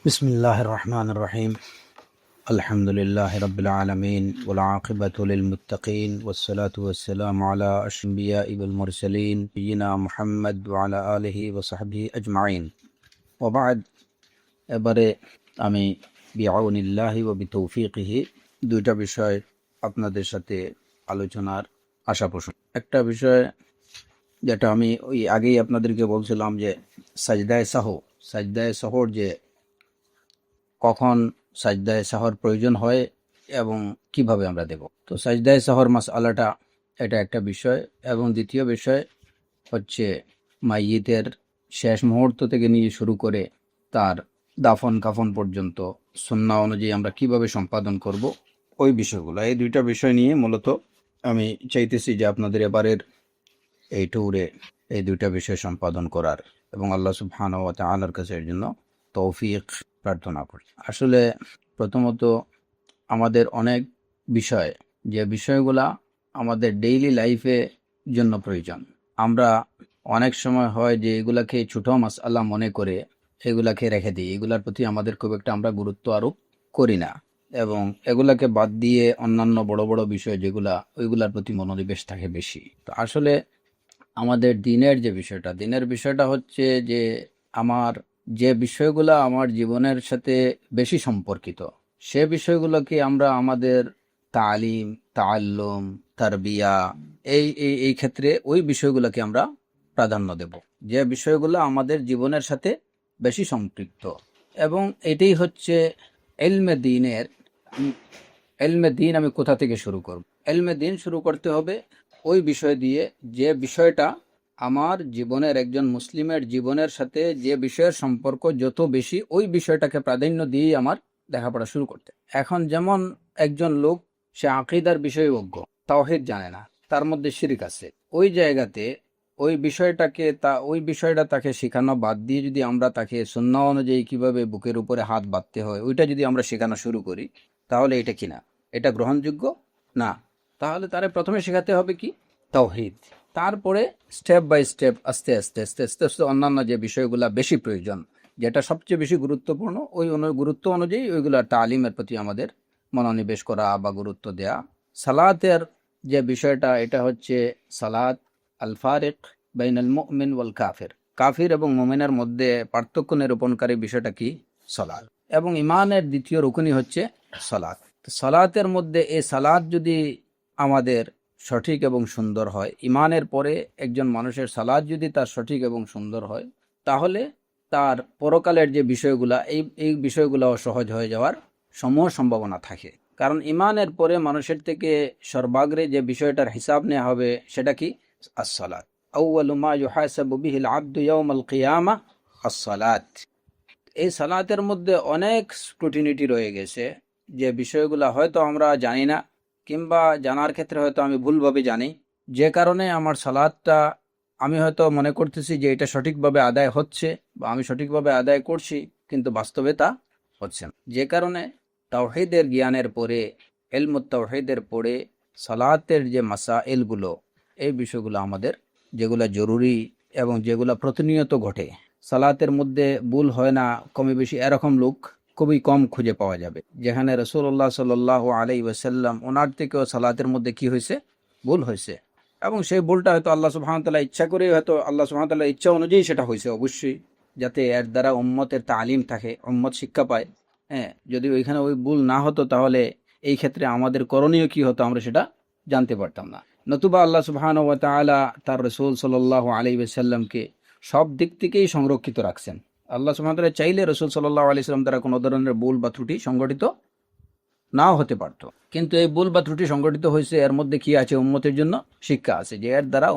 بسم الله الرحمن الرحيم. الحمد لله رب العالمين والعاقبة للمتقين والصلاة والسلام على أشرف الأنبياء والمرسلين نبينا محمد وعلى آله وصحبه أجمعين وبعد. এবারে আমি বিআউনিল্লাহি ওয়া বিতৌফিকিহি দুইটা বিষয় আপনাদের সাথে আলোচনার আশা পোষণ। একটা বিষয় যেটা আমি ওই আগেই আপনাদেরকে বলছিলাম যে সাজদায়ে সাহর যে কখন সাজদায়ে সাহর প্রয়োজন হয় এবং কিভাবে আমরা দেব। তো সাজদায়ে সাহর মাসআলাটা এটা একটা বিষয়, এবং দ্বিতীয় বিষয় হচ্ছে মাইয়িতের শেষ মুহূর্ত থেকে নিয়ে শুরু করে তার দাফন কাফন পর্যন্ত সুন্নাহ অনুযায়ী আমরা কিভাবে সম্পাদন করব, ওই বিষয়গুলো। এই দুইটা বিষয় নিয়ে মূলত আমি চাইতেছি যে আপনাদের এবারের এই ট্যুরে এই দুইটা বিষয় সম্পাদন করার, এবং আল্লাহ সুবহানাহু ওয়া তাআলার কাছে এর জন্য তৌফিক প্রার্থনা করি। আসলে প্রথমত আমাদের অনেক বিষয়, যে বিষয়গুলা আমাদের ডেইলি লাইফে জন্য প্রয়োজন, আমরা অনেক সময় হয় যে এগুলাকে ছোট মাসআলা মনে করে এগুলাকে রেখে দিই, এগুলার প্রতি আমাদের খুব একটা আমরা গুরুত্ব আরোপ করি না, এবং এগুলাকে বাদ দিয়ে অন্যান্য বড় বড় বিষয় যেগুলা, ওইগুলার প্রতি মনোনিবেশ থাকে বেশি। তো আসলে আমাদের দিনের বিষয়টা হচ্ছে যে আমার যে বিষয়গুলো আমার জীবনের সাথে বেশি সম্পর্কিত, সে বিষয়গুলোকে আমরা আমাদের তালিম, তাআল্লুম, তারবিয়া এই ক্ষেত্রে ওই বিষয়গুলোকে আমরা প্রাধান্য দেব, যে বিষয়গুলো আমাদের জীবনের সাথে বেশি সম্পৃক্ত। এবং এটাই হচ্ছে ইলমে দ্বীনের। ইলমে দ্বীন আমি কোথা থেকে শুরু করব? ইলমে দ্বীন শুরু করতে হবে ওই বিষয় দিয়ে, যে বিষয়টা আমার জীবনের, একজন মুসলিমের জীবনের সাথে যে বিষয়ের সম্পর্ক যত বেশি, ওই বিষয়টাকে প্রাধান্য দিয়ে আমার লেখাপড়া শুরু করতে। এখন যেমন একজন লোক, সে আকীদার বিষয়ে অজ্ঞ, তাওহীদ জানে না, তার মধ্যে শিরক আছে, ওই জায়গাতে ওই বিষয়টা তাকে শেখানো বাদ দিয়ে যদি আমরা তাকে সুন্নাহ অনুযায়ী কিভাবে বুকের উপরে হাত বাঁধতে হয় ওইটা যদি আমরা শেখানো শুরু করি, তাহলে এটা কিনা, এটা গ্রহণযোগ্য না। তাহলে তারে প্রথমে শেখাতে হবে কি? তাওহীদ। তারপরে স্টেপ বাই স্টেপ আস্তে আস্তে অন্যান্য যে বিষয়গুলা বেশি প্রয়োজন, যেটা সবচেয়ে বেশি গুরুত্বপূর্ণ, ওই গুরুত্ব অনুযায়ী ওইগুলা তালিমের প্রতি আমাদের মনোনিবেশ করা বা গুরুত্ব দেয়া। সালাতের যে বিষয়টা, এটা হচ্ছে সালাত আল ফারিক বাইনাল মুমিন ওয়াল কাফির, কাফির এবং মুমিনের মধ্যে পার্থক্য নিরূপণকারী বিষয়টা কি? সালাত। এবং ইমানের দ্বিতীয় রুকনি হচ্ছে সালাত। সালাতের মধ্যে এই সালাত যদি আমাদের সঠিক এবং সুন্দর হয়, ইমানের পরে একজন মানুষের সালাত যদি তার সঠিক এবং সুন্দর হয়, তাহলে তার পরকালের যে বিষয়গুলা, এই বিষয়গুলো সহজ হয়ে যাওয়ার সমূহ সম্ভাবনা থাকে। কারণ ইমানের পরে মানুষের থেকে সর্বাগ্রে যে বিষয়টার হিসাব নেওয়া হবে সেটা কি? as-সালাত। আউয়ালু মা ইউহাসাবু বিহিল আবদু ইয়াউমাল কিয়ামাহ as-সালাত। এই সালাতের মধ্যে অনেক স্ক্রুটিনিটি রয়ে গেছে, যে বিষয়গুলো হয়তো আমরা জানি না, কিংবা জানার ক্ষেত্রে হয়তো আমি ভুলভাবে জানি, যে কারণে আমার সালাতটা আমি হয়তো মনে করতেছি যে এটা সঠিকভাবে আদায় হচ্ছে বা আমি সঠিকভাবে আদায় করছি, কিন্তু বাস্তবে তা হচ্ছে না। যে কারণে তাওহীদের জ্ঞানের পরে, ইলমুত তাওহীদের পরে সালাতের যে মাসাইলগুলো, এই বিষয়গুলো আমাদের, যেগুলো জরুরি এবং যেগুলো প্রতিনিয়ত ঘটে, সালাতের মধ্যে ভুল হয় না কমে বেশি, এরকম লোক খুবই কম খুঁজে পাওয়া যাবে। যেখানে রাসূলুল্লাহ সাল্লাল্লাহু আলাইহি ওয়াসাল্লাম, ওনার থেকেও সালাতের মধ্যে কি হয়েছে? ভুল হয়েছে। এবং সেই ভুলটা হয়তো আল্লাহ সুবহানাহু ওয়া তাআলা ইচ্ছা করে, হয়তো আল্লাহ সুবহানাহু ওয়া তাআলার ইচ্ছা অনুযায়ী সেটা হয়েছে অবশ্যই, যাতে এর দ্বারা উম্মতের তালিম থাকে, উম্মত শিক্ষা পায়। হ্যাঁ, যদি ওইখানে ওই ভুল না হতো, তাহলে এই ক্ষেত্রে আমাদের করণীয় কি হতো আমরা সেটা জানতে পারতাম না। নতুবা আল্লাহ সুবহানাহু ওয়া তাআলা তার রাসূল সাল্লাল্লাহু আলাইহি ওয়াসাল্লামকে সব দিক থেকেই সংরক্ষিত রাখছেন। আল্লাহ সুবহানাহু ওয়া তাআলা চাইলে রাসূল সাল্লাল্লাহু আলাইহি ওয়াসাল্লাম দ্বারা কোনো ধরনের ভুল বা ত্রুটি সংঘটিত নাও হতে পারত, কিন্তু এই ভুল বা ত্রুটি সংঘটিত হয়েছে, এর মধ্যে কি আছে? উম্মতের জন্য শিক্ষা আছে, যে এর দ্বারা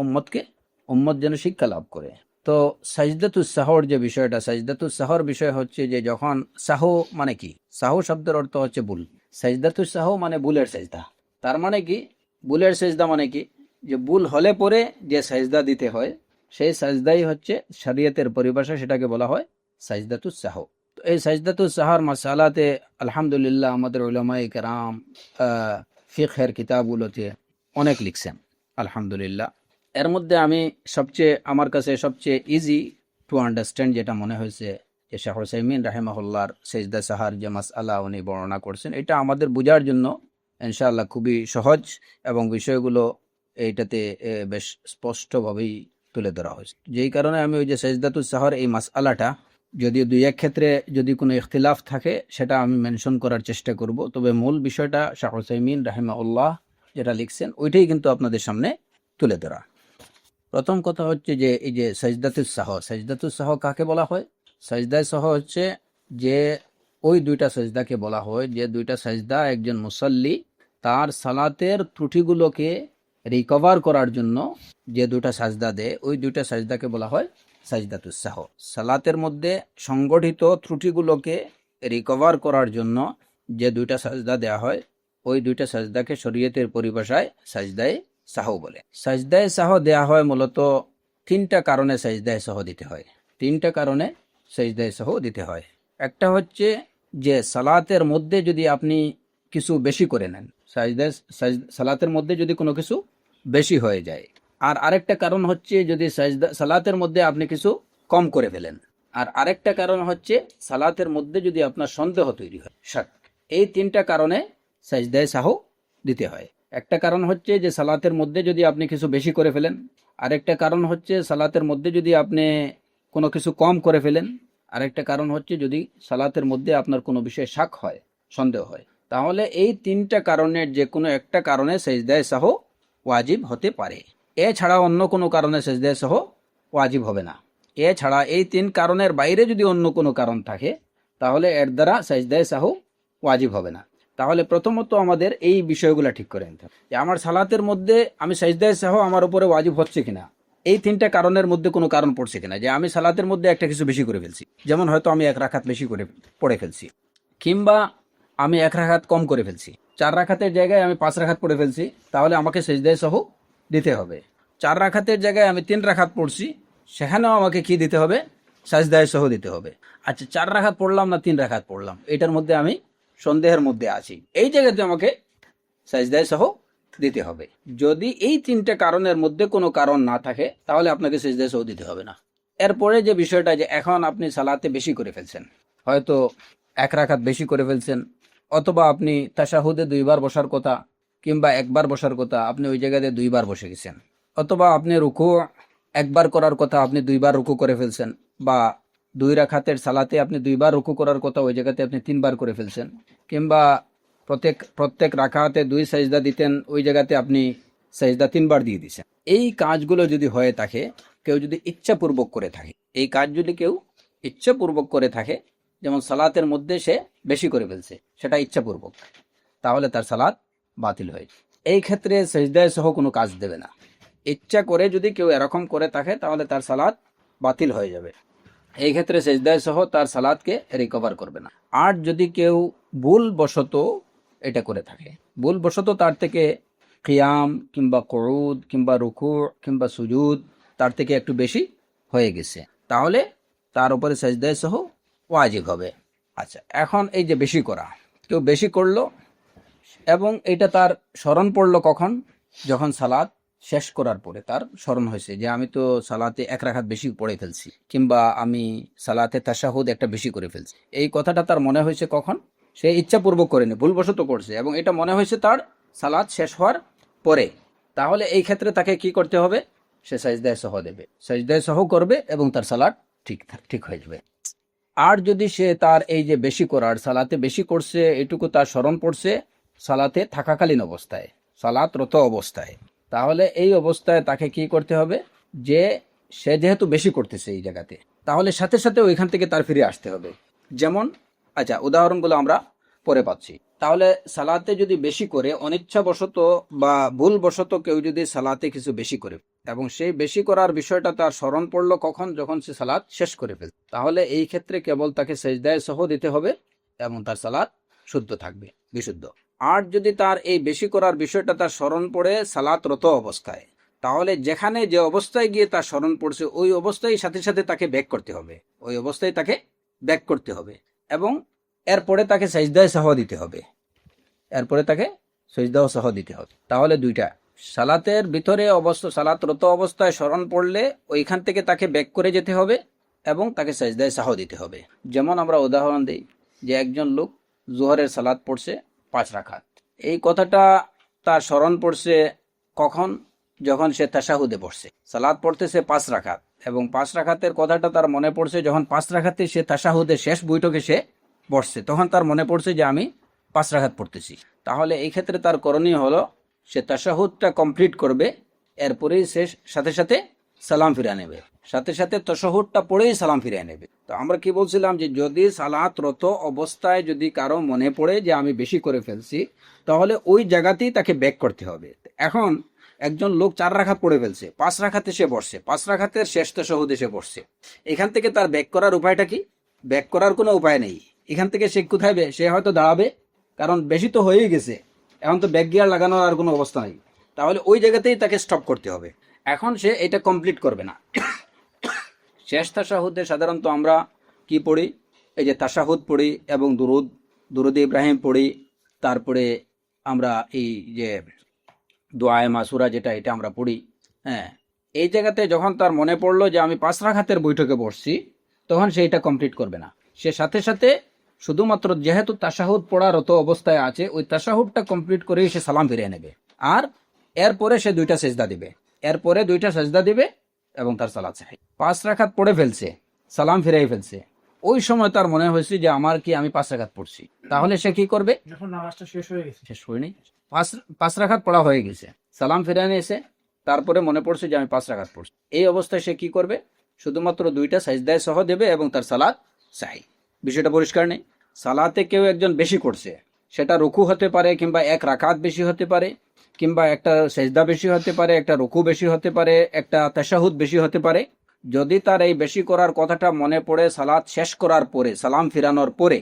উম্মত যেন শিক্ষা লাভ করে। তো সাজদাতুস সাহর যে বিষয়টা, সাজদাতুস সাহর বিষয় হচ্ছে যে যখন সাহু মানে কি? সাহু শব্দের অর্থ হচ্ছে ভুল। সাজদাতুস সাহু মানে ভুলের সেজদা। তার মানে কি? ভুলের সেজদা মানে কি? যে ভুল হলে পরে যে সেজদা দিতে হয়, সেই সাজদাই হচ্ছে শরীয়তের পরিভাষা, সেটাকে বলা হয় সাজদাতুস সাহু। তো এই সাজদাতুস সাহর মাসালাতে আলহামদুলিল্লাহ আমাদের উলামায়ে কেরাম ফিকহের কিতাবগুলোতে অনেক লিখছেন আলহামদুলিল্লাহ। এর মধ্যে আমার কাছে সবচেয়ে ইজি টু আন্ডারস্ট্যান্ড যেটা মনে হয়েছে, যে শাহ হুসাইমিন রাহিমাহুল্লাহর সেজদা সাহার যে মাসআলা উনি বর্ণনা করছেন, এটা আমাদের বোঝার জন্য ইনশাআল্লাহ খুবই সহজ এবং বিষয়গুলো এইটাতে বেশ স্পষ্টভাবেই তুলে ধরা হয়েছে। যেই কারণে আমি ওই যে সেজদাতুস সাহর এই মাসআলাটা যদিও দুই এক ক্ষেত্রে যদি কোনো ইখতিলাফ থাকে সেটা আমি মেনশন করার চেষ্টা করব, তবে মূল বিষয়টা শাহ হুসাইমিন রাহিমাহুল্লাহ যেটা লিখছেন ওইটাই কিন্তু আপনাদের সামনে তুলে ধরা। প্রথম কথা হচ্ছে যে এই যে সাজদাতুস সাহ কাকে বলা হয়? সাজদায় সাহ হচ্ছে যে ওই দুইটা সাজদাকে বলা হয় যে দুইটা সাজদা একজন মুসাল্লি তার সালাতের ত্রুটিগুলোকে রিকভার করার জন্য যে দুইটা সাজদা দেয়, ওই দুইটা সাজদাকে বলা হয় সাজদাতুস সাহ। সালাতের মধ্যে সংগঠিত ত্রুটিগুলোকে রিকভার করার জন্য যে দুইটা সাজদা দেওয়া হয়, ওই দুইটা সাজদাকে শরীয়তের পরিভাষায় সাজদায়ে সাহ বলে। সাজদায়ে সাহ দেয়া হয় মূলত তিনটা কারণে সাজদায়ে সাহ দিতে হয়। তিনটা কারণে সাজদায়ে সাহ দিতে হয়। একটা হচ্ছে যে সালাতের মধ্যে যদি আপনি কিছু বেশি করে নেন, সালাতের মধ্যে যদি কোনো কিছু বেশি হয়ে যায়। আর আরেকটা কারণ হচ্ছে যদি সালাতের মধ্যে আপনি কিছু কম করে ফেলেন। আর আরেকটা কারণ হচ্ছে সালাতের মধ্যে যদি আপনার সন্দেহ তৈরি হয়, শাক। এই তিনটা কারণে সাজদায়ে সাহ দিতে হয়। একটা কারণ হচ্ছে যে সালাতের মধ্যে যদি আপনি কিছু বেশি করে ফেলেন, আরেকটা কারণ হচ্ছে সালাতের মধ্যে যদি আপনি কোনো কিছু কম করে ফেলেন, আরেকটা কারণ হচ্ছে যদি সালাতের মধ্যে আপনার কোনো বিষয়ে শাক হয়, সন্দেহ হয়। তাহলে এই তিনটা কারণের যে কোনো একটা কারণে সেজদায়ে সাহ ওয়াজিব হতে পারে। এছাড়া অন্য কোনো কারণে সেজদায়ে সাহ ওয়াজিব হবে না। এছাড়া এই তিন কারণের বাইরে যদি অন্য কোনো কারণ থাকে তাহলে এর দ্বারা সেজদায়ে সাহ ওয়াজিব হবে না। তাহলে প্রথমত আমাদের এই বিষয়গুলো ঠিক করে নিতে হবে যে আমার সালাতের মধ্যে আমি সাজদায়ে সাহ আমার উপরে ওয়াজিব হচ্ছে কিনা, এই তিনটা কারণের মধ্যে কোনো কারণ পড়ছে কিনা। যে আমি সালাতের মধ্যে একটা কিছু বেশি করে ফেলছি, যেমন হয়তো আমি 1 রাকাত বেশি করে পড়ে ফেলছি, কিংবা আমি 1 রাকাত কম করে ফেলছি, 4 রাকাতের জায়গায় আমি 5 রাকাত পড়ে ফেলছি, তাহলে আমাকে সাজদায়ে সাহ দিতে হবে। 4 রাকাতের জায়গায় আমি 3 রাকাত পড়ছি, সেখানেও আমাকে কি দিতে হবে? সাজদায়ে সাহ দিতে হবে। আচ্ছা, 4 রাকাত পড়লাম না 3 রাকাত পড়লাম, এটার মধ্যে আমি সন্দেহের মধ্যে আছি, এই জায়গাতে আমাকে সাজদায়ে সাহ দিতে হবে। যদি এই তিনটা কারণের মধ্যে কোনো কারণ না থাকে তাহলে আপনাকে সাজদায়ে সাহ দিতে হবে না। এরপরে যে বিষয়টা যে এখন আপনি সালাতে বেশি করে ফেলছেন, হয়তো 1 রাকাত বেশি করে ফেলছেন, অথবা আপনি তাশাহুদে 2 বার বসার কথা কিংবা 1 বার বসার কথা আপনি ওই জায়গাতে 2 বার বসে গেছেন, অথবা আপনি রুকু 1 বার করার কথা আপনি 2 বার রুকু করে ফেলছেন, বা 2 রাকাতের সালাতে আপনি 2 বার রুকু করার কথা ওই জায়গাতে আপনি 3 বার করে ফেলছেন, কিংবা প্রত্যেক রাকাতে 2 সাজদা দিতেন, ওই জায়গাতে আপনি সাজদা 3 বার দিয়ে দিয়েছেন। এই কাজগুলো যদি হয়ে থাকে, কেউ যদি ইচ্ছাপূর্বক করে থাকে, এই কাজ যদি কেউ ইচ্ছাপূর্বক করে থাকে, যেমন সালাতের মধ্যে সে বেশি করে ফেলছে সেটা ইচ্ছাপূর্বক, তাহলে তার সালাত বাতিল হয়। এই ক্ষেত্রে সাজদায়ে সাহ কোনো কাজ দেবে না। ইচ্ছা করে যদি কেউ এরকম করে থাকে তাহলে তার সালাত বাতিল হয়ে যাবে। এই ক্ষেত্রে সাজদায়ে সাহ তার সালাতকে রিকভার করবে না। আর যদি কেউ ভুলবশত এটা করে থাকে, ভুলবশত তার থেকে কিয়াম কিংবা কুউদ কিংবা রুকু কিংবা সুজুদ তার থেকে একটু বেশি হয়ে গেছে, তাহলে তার উপরে সাজদায়ে সাহ ওয়াজিব হবে। আচ্ছা, এখন এই যে বেশি করা, কেউ বেশি করলো এবং এটা তার স্মরণ পড়লো কখন? যখন সালাত শেষ করার পরে তার স্মরণ হয়েছে যে আমি তো সালাতে 1 রাকাত বেশি পড়ে ফেলছি, কিংবা আমি সালাতে তাশাহুদ একটা বেশি করে ফেলছি। এই কথাটা তার মনে হয়েছে কখন? সে ইচ্ছাপূর্বক করেনি, ভুলবশত করছে এবং এটা মনে হয়েছে তার সালাত শেষ হওয়ার পরে। তাহলে এই ক্ষেত্রে তাকে কি করতে হবে? সে সাজদায়ে সাহ দেবে, সাজদায়ে সাহ করবে এবং তার সালাত ঠিক হয়ে যাবে। আর যদি সে তার এই যে বেশি করার, সালাতে বেশি করছে এটুকু তার স্মরণ পড়ছে সালাতে থাকাকালীন অবস্থায়, সালাতরত অবস্থায়, তাহলে এই অবস্থায় তাকে কি করতে হবে? যে সে যেহেতু বেশি করতেছে এই জায়গাতে, তাহলে সাথে সাথে ওইখান থেকে তার ফিরে আসতে হবে। যেমন, আচ্ছা উদাহরণগুলো আমরা পরে পাচ্ছি। তাহলে সালাতে যদি বেশি করে অনিচ্ছাবশত বা ভুলবশত কেউ যদি সালাতে কিছু বেশি করে এবং সেই বেশি করার বিষয়টা তার স্মরণ পড়লো কখন? যখন সে সালাত শেষ করে ফেলে, তাহলে এই ক্ষেত্রে কেবল তাকে সাজদায়ে সাহ দিতে হবে এবং তার সালাত শুদ্ধ থাকবে, বিশুদ্ধ। আর যদি তার এই বেশি করার বিষয়টা তার স্মরণ পড়ে সালাতরত অবস্থায়, তাহলে যেখানে যে অবস্থায় গিয়ে তার স্মরণ পড়ছে ওই অবস্থায় সাথে সাথে তাকে ব্যাক করতে হবে, ওই অবস্থায় তাকে ব্যাক করতে হবে এবং এরপরে তাকে সাজদায়ে সাহ দিতে হবে, এরপরে তাকে সাজদা সাহ দিতে হবে। তাহলে দুইটা, সালাতের ভিতরে সালাতরত অবস্থায় স্মরণ পড়লে ওইখান থেকে তাকে ব্যাক করে যেতে হবে এবং তাকে সাজদায়ে সাহু দিতে হবে। যেমন আমরা উদাহরণ দিই যে একজন লোক জোহরের সালাত পড়ছে 5 রাকাত, এই কথাটা তার স্মরণ পড়ছে কখন? যখন সে তাশাহুদে পড়ছে। সালাত পড়তেছে 5 রাকাত এবং 5 রাকাতের কথাটা তার মনে পড়ছে যখন 5 রাকাতে সে তাশাহুদে শেষ বৈঠকে সে বসছে, তখন তার মনে পড়ছে যে আমি 5 রাকাত পড়তেছি। তাহলে এই ক্ষেত্রে তার করণীয় হলো সে তাশাহুদটা কমপ্লিট করবে, এরপরেই সে সাথে সাথে সালাম ফিরে নেবে, সাথে সাথে তাশাহুদটা পড়েই সালাম ফিরে নেবে। তো আমরা কি বলছিলাম যে যদি সালাতরত অবস্থায় যদি কারো মনে পড়ে যে আমি বেশি করে ফেলছি, তাহলে ওই জায়গাতেই তাকে ব্যাক করতে হবে। এখন একজন লোক 4 রাকাত পড়ে ফেলছে, 5 রাকাতে সে বসছে, 5 রাকাতের শেষ তাশাহুদে সে বসছে। এখান থেকে তার ব্যাক করার উপায়টা কি? ব্যাক করার কোনো উপায় নেই। এখান থেকে সে কোথায় সে হয়তো দাঁড়াবে, কারণ বেশি তো হয়েই গেছে, এখন তো ব্যাক গিয়ার লাগানোর আর কোনো অবস্থা নেই। তাহলে ওই জায়গাতেই তাকে স্টপ করতে হবে। এখন সে এটা কমপ্লিট করবে না। শেষ তাশাহুদে সাধারণত আমরা কি পড়ি? এই যে তাশাহুদ পড়ি এবং দুরুদ ইব্রাহিম পড়ি, তারপরে আমরা এই যে দোয়ায়ে মাসুরা যেটা, এটা আমরা পড়ি। হ্যাঁ, এই জায়গাতে যখন তার মনে পড়লো যে আমি 5 রাকাতের বৈঠকে বসছি, তখন সে এটা কমপ্লিট করবে না। সে সাথে সাথে শুধুমাত্র যেহেতু তাশাহুদ পড়ারত অবস্থায় আছে, ওই তাশাহুদটা কমপ্লিট করেই সে সালাম ফিরিয়ে নেবে। আর এরপরে সে 2টা সেজদা দিবে, এরপরে 2টা সেজদা দিবে এবং তার সালাত সহিহ। 5 রাকাত পড়ে ফেলছে, সালাম ফিরিয়ে ফেলছে, ওই সময় তার মনে হয়েছে যে আমার কি আমি 5 রাকাত পড়ছি, তাহলে সে কি করবে? যখন নামাজটা শেষ হয়ে গেছে, শেষ হয়নি, 5 রাকাত পড়া হয়ে গেছে, সালাম ফিরিয়ে নিয়েছে, তারপরে মনে পড়ছে যে আমি 5 রাকাত পড়ছি। এই অবস্থায় সে কি করবে? শুধুমাত্র 2টা সাজদায়ে সহ দেবে এবং তার সালাত সহিহ। বিষয়টা পরিষ্কার নেই? সালাতে কেউ একজন বেশি করছে, সেটা রুকু হতে পারে, কিংবা 1 রাকাত বেশি হতে পারে, কিংবা একটা সেজদা বেশি হতে পারে, একটা রুকু বেশি হতে পারে, একটা তাশাহুদ বেশি হতে পারে। যদি তার এই বেশি করার কথাটা মনে পড়ে সালাত শেষ করার পরে, সালাম ফিরানোর পরে,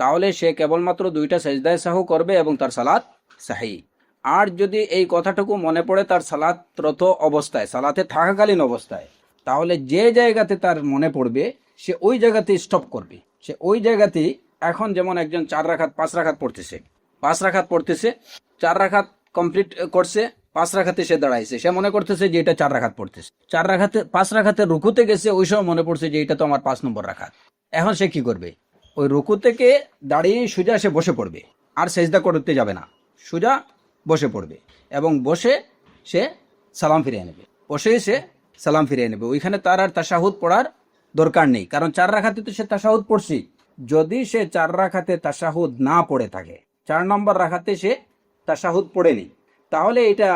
তাহলে সে কেবলমাত্র 2টা সেজদায়ে সাহু করবে এবং তার সালাত সহিহ। আর যদি এই কথাটুকু মনে পড়ে তার সালাতরত অবস্থায়, সালাতে থাকাকালীন অবস্থায়, তাহলে যে জায়গাতে তার মনে পড়বে সে ওই জায়গাতেই স্টপ করবে, সে ওই জায়গাতেই। এখন যেমন একজন 4 রাকাত 5 রাকাত পড়তেছে, 5 রাকাত পড়তেছে, 4 রাকাত কমপ্লিট করছে, 5 রাকাতে সে দাঁড়াইছে, সে মনে করতেছে যে এটা 4 রাকাত পড়তেছে, 4 রাকাতে 5 রাকাতে রুকুতে গেছে, ওই সময় মনে পড়ছে যে এটা তো আমার 5 নম্বর রাকাত। এখন সে কি করবে? ওই রুকু থেকে দাঁড়িয়ে সোজা সে বসে পড়বে, আর সেজদা করতে যাবে না, সোজা বসে পড়বে এবং বসে সে সালাম ফিরিয়ে নেবে, বসেই সে সালাম ফিরিয়ে নেবে। ওইখানে তার আর তাশাহুদ পড়ার দরকার নেই, কারণ 4 রাকাতে তো সে তাশাহুদ পড়ছি। যদি সে 4 রাকাতে তাশাহুদ না পড়ে থাকে, 4 নম্বর রাকাতে সে তাশাহুদ পড়েনি, তাহলে এটা,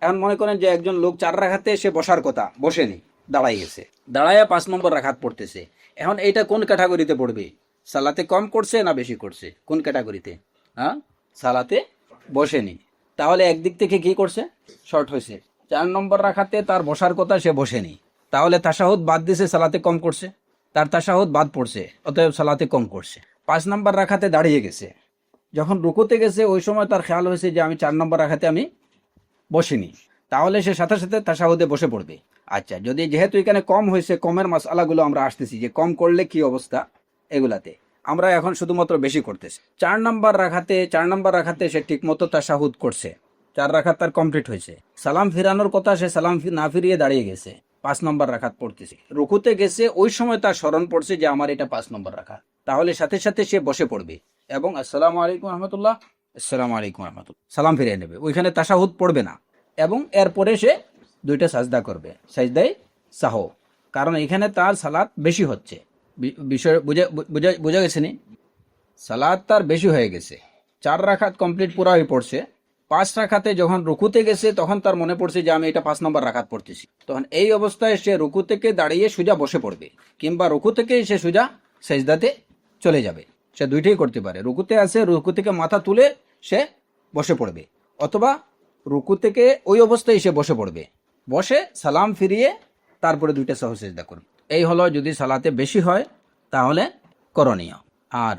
এখন মনে করেন যে একজন লোক 4 রাকাতে সে বসার কথা, বসেনি, দাঁড়াই গেছে, দাঁড়াইয়া 5 নম্বর রাকাত পড়তেছে। এখন এটা কোন ক্যাটাগরিতে পড়বে? সালাতে কম করছে না বেশি করছে? কোন ক্যাটাগরিতে? হ্যাঁ, সালাতে বসেনি, তাহলে একদিক থেকে কি করছে? শর্ট হয়েছে। 4 নম্বর রাকাতে তার বসার কথা, সে বসেনি, তাহলে তাশাহুদ বাদ দিছে, সালাতে কম করছে, তার তাশাহুদ বাদ পড়ছে, অতএব সালাতে কম করছে। 5 নম্বর রাকাতে দাঁড়িয়ে গেছে, যখন রুকুতে গেছে ওই সময় তার খেয়াল হয়েছে যে আমি 4 নম্বর রাকাতে আমি বসিনি, তাহলে সে সাথে সাথে তাশাহুদে বসে পড়বে। আচ্ছা, যদি যেহেতু এখানে কম হয়েছে, কমের মাসআলাগুলো আমরা আসতেছি যে কম করলে কি অবস্থা, এগুলাতে আমরা এখন শুধুমাত্র বেশি করতেছি। 4 নম্বর রাকাতে সে ঠিক মতো তাশাহুদ করছে, 4 রাকাত তার কমপ্লিট হয়েছে, সালাম ফিরানোর কথা, সে সালাম না ফিরিয়ে দাঁড়িয়ে গেছে, 5 নম্বর রাকাত পড়তেছে, রুকুতে গেছে, ওই সময় তার স্মরণ পড়ছে যে আমার এটা 5 নম্বর রাকাত, তাহলে সাথে সাথে সে বসে পড়বে এবং আসসালামু আলাইকুম রহমতুল্লাহ, আসসালামু আলাইকুম রহমতুল্লাহ, সালাম ফিরিয়ে নেবে, ওইখানে তাশাহুদ পড়বে না। এবং এরপরে সে 2টা সাজদা করবে, সাজদায়ে সাহু, কারণ এখানে তার সালাত বেশি হচ্ছে। বিষয় বুঝা গেছে নি? সালাত তার বেশি হয়ে গেছে, 4 রাকাত কমপ্লিট পুরা হয়ে পড়ছে, 5 রাকাতে যখন রুকুতে গেছে তখন তার মনে পড়ছে যে আমি এটা 5 নম্বর রাকাত পড়তেছি, তখন এই অবস্থায় সে রুকু থেকে দাঁড়িয়ে সোজা বসে পড়বে, কিংবা রুকু থেকে সে সোজা সেজদাতে চলে যাবে। সে দুইটাই করতে পারে, রুকুতে আছে, রুকু থেকে মাথা তুলে সে বসে পড়বে, অথবা রুকু থেকে ওই অবস্থায় সে বসে পড়বে, বসে সালাম ফিরিয়ে তারপরে 2টা সাহু সেজদা করবে। এই হলো যদি সালাতে বেশি হয় তাহলে করণীয়। আর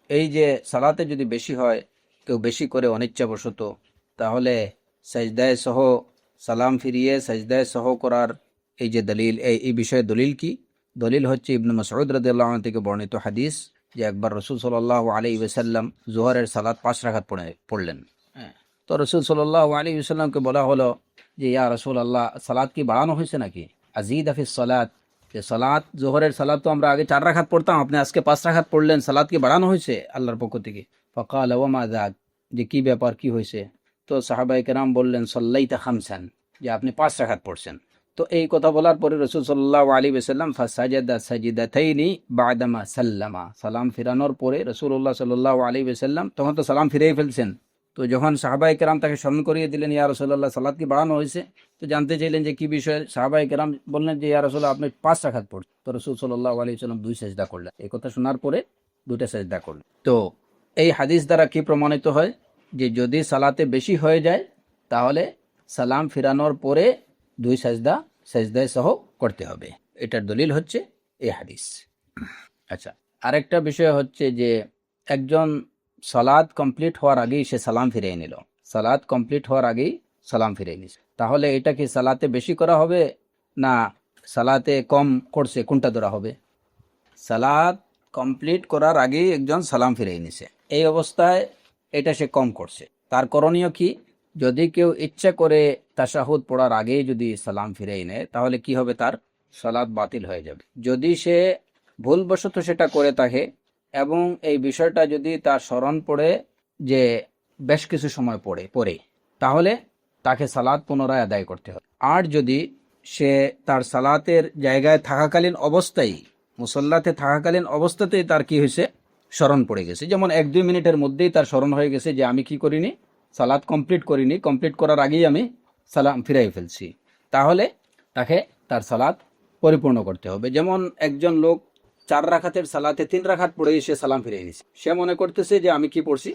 এই যে সালাতে যদি বেশি হয়, কেউ বেশি করে অনিচ্ছাবশত, তাহলে সাজদায়ে সহ সালাম ফিরিয়ে সাজদায়ে সহ করার এই যে দলিল, এই বিষয়ে দলিল কি? দলিল হচ্ছে ইবনে মাসউদ রাদিয়াল্লাহু আনহু থেকে বর্ণিত হাদিস, যে একবার রাসূল সাল্লাল্লাহু আলাইহি ওয়াসাল্লাম যোহরের সালাত 5 রাকাত পড়লেন। তো রাসূল সাল্লাল্লাহু আলাইহি ওয়াসাল্লামকে বলা হলো যে ইয়া রাসূলুল্লাহ, সালাত কি বাড়ানো হয়েছে নাকি? আজিদা ফিস সালাত, যে সালাত, জোহরের সালাত তো আমরা আগে 4 রাকাত পড়তাম, আপনি আজকে 5 রাকাত পড়লেন, সালাত কি বাড়ানো হয়েছে আল্লাহর পক্ষ থেকে? ফাকাল ওয়া মা যাক, যে কি ব্যাপার, কি হয়েছে? তো সাহাবায়ে কেরাম বললেন সাল্লাইতা খামসান, যে আপনি 5 রাকাত পড়ছেন। তো এই কথা বলার পরে রাসূল সাল্লাল্লাহু আলাইহি ওয়াসাল্লাম ফাসাজাদা সাজদাতাইনি বাদামা সাল্লামা, সালাম ফিরানোর পরে রাসূলুল্লাহ সাল্লাল্লাহু আলাইহি ওয়াসাল্লাম তখন তো সালাম ফিরিয়ে ফেলছেন। তো যখন সাহাবায়ে কেরাম তাকে স্মরণ করিয়ে দিলেন, ইয়া রাসূলুল্লাহ সালাত কি বাড়ানো হয়েছে? তো জানতে চাইলেন যে কি বিষয়। সাহাবায়ে কেরাম বললেন যে ইয়া রাসূলুল্লাহ আপনি 5 রাকাত পড়ছেন। তো রাসূল সাল্লাল্লাহু আলাইহি ওয়াসাল্লাম 2 সেজদা করলেন। এই কথা শোনার পরে 2টা সেজদা করলেন। তো এই হাদিস দ্বারা কি প্রমাণিত হয়? যে যদি সালাতে বেশি হয়ে যায় তাহলে সালাম ফিরানোর পরে 2 সেজদা সেজদায় সহ করতে হবে। এটার দলিল হচ্ছে এই হাদিস। আচ্ছা, আরেকটা বিষয় হচ্ছে যে একজন সালাত কমপ্লিট হওয়ার আগেই সে সালাম ফিরিয়ে নিল, সালাত কমপ্লিট হওয়ার আগেই সালাম ফিরিয়ে নিছে, তাহলে এটা কি সালাতে বেশি করা হবে না সালাতে কম করছে, কোনটা ধরা হবে? সালাত কমপ্লিট করার আগেই একজন সালাম ফিরিয়ে নিছে, এই অবস্থায় এটা সে কম করছে। তার করণীয় কি? যদি কেউ ইচ্ছা করে তাশাহুদ পড়ার আগেই যদি সালাম ফিরিয়ে নেয় তাহলে কি হবে? তার সালাত বাতিল হয়ে যাবে। যদি সে ভুলবশত সেটা করে থাকে এবং এই বিষয়টা যদি তার স্মরণ পড়ে যে বেশ কিছু সময় পরে তাহলে তাকে সালাত পুনরায় আদায় করতে হবে। আর যদি সে তার সালাতের জায়গায় থাকাকালীন অবস্থায়, মুসল্লাতে থাকাকালীন অবস্থাতেই তার কি হয়েছে? স্মরণ পড়ে গেছে, যেমন 1-2 মিনিটের মধ্যেই তার স্মরণ হয়ে গেছে যে আমি কি করিনি, সালাত কমপ্লিট করিনি, কমপ্লিট করার আগেই আমি সালাম ফিরাই ফেলছি, তাহলে তাকে তার সালাত পরিপূর্ণ করতে হবে। যেমন একজন লোক 4 রাকাতের সালাতে 3 রাকাত পড়ে সে সালাম ফিরিয়ে নিছে, সে মনে করতেছে যে আমি কি পড়ছি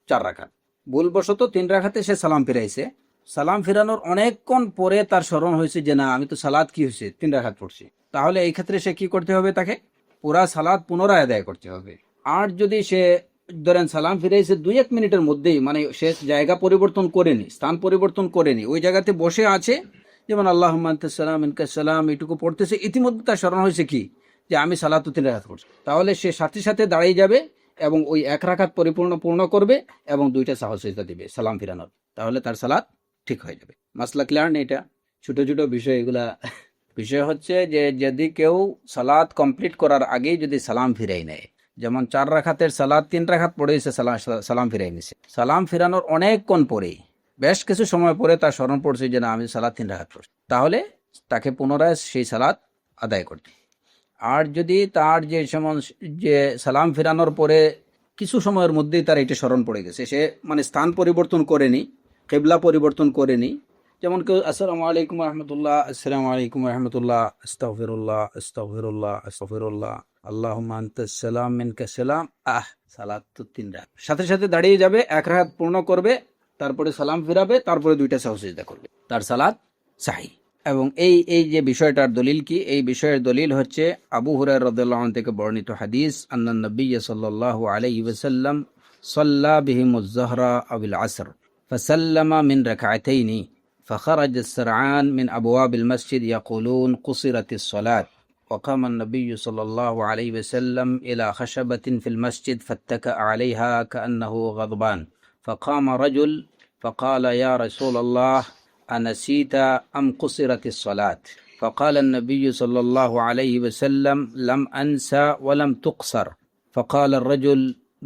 4 রাকাত, ভুলবশত 3 রাকাতে সে সালাম ফিরাইছে। সালাম ফিরানোর অনেকক্ষণ পরে তার স্মরণ হয়েছে যে না আমি তো সালাত কি হয়েছে 3 রাকাত পড়ছি, তাহলে এই ক্ষেত্রে সে কি করতে হবে? তাকে পুরা সালাত পুনরায় আদায় করতে হবে। আর যদি সে ধরেন সালাম ফিরাইছে 2-1 মিনিটের মধ্যেই, মানে সে জায়গা পরিবর্তন করেনি, স্থান পরিবর্তন করেনি, ওই জায়গাতে বসে আছে, যেমন আল্লাহুম্মা আনতাস সালাম মিনকাস সালাম এটুকু পড়তেছে, ইতিমধ্যে তার স্মরণ হয়েছে কি যে আমি সালাত 3 রাকাত পড়ছি, তাহলে সে সাথে সাথে দাঁড়িয়ে যাবে এবং ওই 1 রাকাত পূর্ণ করবে এবং 2টা সাহস সিজদা দিবে সালাম ফিরানোর, তাহলে তার সালাত ঠিক হয়ে যাবে। মাসলা ক্লিয়ার নেই? এটা ছোট ছোট বিষয়, এগুলা বিষয় হচ্ছে যে যদি কেউ সালাত কমপ্লিট করার আগেই যদি সালাম ফিরাই নেয়, যেমন 4 রাকাতের সালাত 3 রাকাত পড়েছে, সালাম ফিরাই নিছে, সালাম ফিরানোর অনেকক্ষণ পরে বেশ কিছু সময় পরে তার স্মরণ পড়ছে যে না আমি সালাত 3 রাকাত পড়ছি, তাহলে তাকে পুনরায় সেই সালাত আদায় করতে। আর যদি তার যে সালাম ফিরানোর পরে কিছু সময়ের মধ্যেই তার এটা স্মরণ পড়ে গেছে, সে মানে স্থান পরিবর্তন করেনি, কিবলা পরিবর্তন করেনি, যেমন কেউ আসসালামু আলাইকুম রহমতুল্লাহ, আসসালামু আলাইকুম রহমতুল্লাহ, আস্তাগফিরুল্লাহ আস্তাগফিরুল্লাহ আস্তাগফিরুল্লাহ, আল্লাহুম্মা আনতাস সালাম মিনকাস সালাম, সালাত তো 3 রাকাত, সাথে সাথে দাঁড়িয়ে যাবে, 1 রাকাত পূর্ণ করবে, তারপরে সালাম ফিরাবে, তারপরে 2টা সাহস সিজদা করবে, তার সালাত সাহিহ। এবং এই যে বিষয়টার দলিল কি? এই বিষয়ের দলিল হচ্ছে আবু হুরায়রা রাদিয়াল্লাহু আনহু থেকে বর্ণিত হাদিস, আন্নান নবী সাল্লাল্লাহু আলাইহি ওয়াসাল্লাম সাল্লা বিহিমুজ যহরা আবিল আসর ফাসাল্লামা মিন রাকআতাইনি فخرج السرعان من أبواب المسجد يقولون قصرت الصلاة وقام النبي صلى الله عليه وسلم إلى خشبة في المسجد فاتكأ عليها كأنه غضبان فقام رجل فقال يا رسول الله أنسيت أم قصرت الصلاة؟ فقال النبي صلى الله عليه وسلم لم أنسى ولم تقصر. فقال الرجل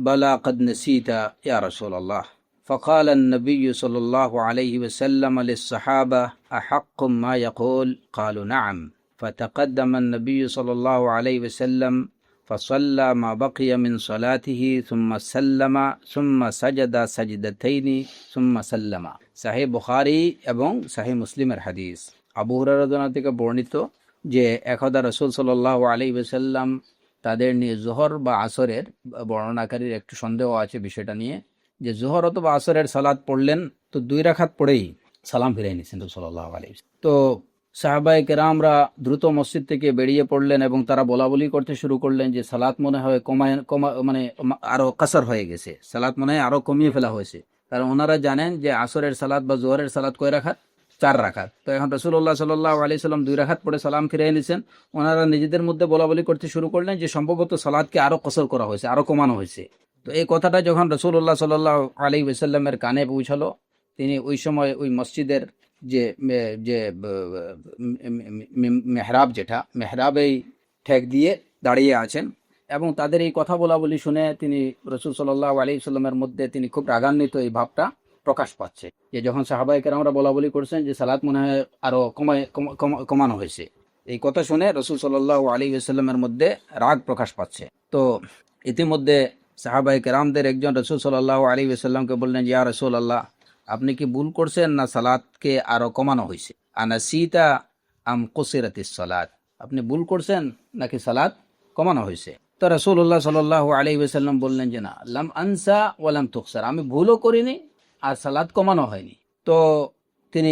بلى قد نسيت يا رسول الله. فقال النبي صلى الله عليه وسلم للصحابة أحق ما يقول؟ قالوا نعم. فتقدم النبي صلى الله عليه وسلم فصلى ما بقي من صلاته ثم سلم ثم سجد سجدتين ثم سلم. সাহিহ বুখারী এবং সাহিহ মুসলিমের হাদিস। আবু হুরায়রা রাদিয়াল্লাহু আনহু থেকে বর্ণিত যে একদা রাসূল সাল্লাল্লাহু আলাইহি ওয়াসাল্লাম তাদের নিয়ে যোহর বা আসরের, বর্ণনাকারীর একটু সন্দেহ আছে বিষয়টা নিয়ে, যে যোহর অথবা আসরের সালাত পড়লেন, তো 2 রাকাত পড়েই সালাম ফিরাই নিয়েছেন রাসূল সাল্লাল্লাহু আলাইহি ওয়াসাল্লাম। তো সাহাবায়ে কেরামরা দ্রুত মসজিদ থেকে বেরিয়ে পড়লেন এবং তারা বলাবলি করতে শুরু করলেন যে সালাত মনে হয় মানে আরো কাসার হয়ে গেছে, সালাত মনে হয় আরো কমিয়ে ফেলা হয়েছে, কারণ ওনারা জানেন যে আসরের সালাত বা জোহরের সালাত কয় রাকাত? 4 রাকাত। তো এখন রাসূলুল্লাহ সাল্লাল্লাহু আলাইহি সাল্লাম 2 রাকাত পড়ে সালাম ফিরিয়ে নিয়েছেন, ওনারা নিজেদের মধ্যে বলাবলি করতে শুরু করলেন যে সম্ভবত সালাতকে আরো কসর করা হয়েছে, আরো কমানো হয়েছে। তো এই কথাটা যখন রাসূলুল্লাহ সাল্লাল্লাহু আলাইহি ওয়াসাল্লামের কানে পৌঁছালো, তিনি ওই সময় ওই মসজিদের যে যে মেহরাব, যেটা মেহরাবেই ঠেক দিয়ে দাঁড়িয়ে আছেন, এবং তাদের এই কথা বলা বলি শুনে তিনি রসুল সাল্লাল্লাহু আলাইহি সাল্লামের মধ্যে তিনি খুব রাগান্বিত, এই ভাবটা প্রকাশ পাচ্ছে যে যখন সাহাবায়ে কেরামরা বলা বলি করছেন যে সালাত মনে হয় আরো কমানো হয়েছে, এই কথা শুনে রসুল সাল্লাল্লাহু আলাইহি সাল্লামের মধ্যে রাগ প্রকাশ পাচ্ছে। তো ইতিমধ্যে সাহাবায়ে কেরামদের একজন রসুল সাল্লাল্লাহু আলাইহি সাল্লামকে বললেন, ইয়া রাসূলুল্লাহ, আপনি কি ভুল করছেন না সালাতকে আরো কমানো হয়েছে? আনাসিতা আম কুসিরাতিস সালাত, আপনি ভুল করছেন নাকি সালাত কমানো হয়েছে? তো রাসূলুল্লাহ সাল্লাল্লাহু আলাইহি ওয়াসাল্লাম বললেন যে না, লাম আনসা ওয়া লাম তুকসার, আমি ভুলও করিনি আর সালাত কমানো হয়নি। তো তিনি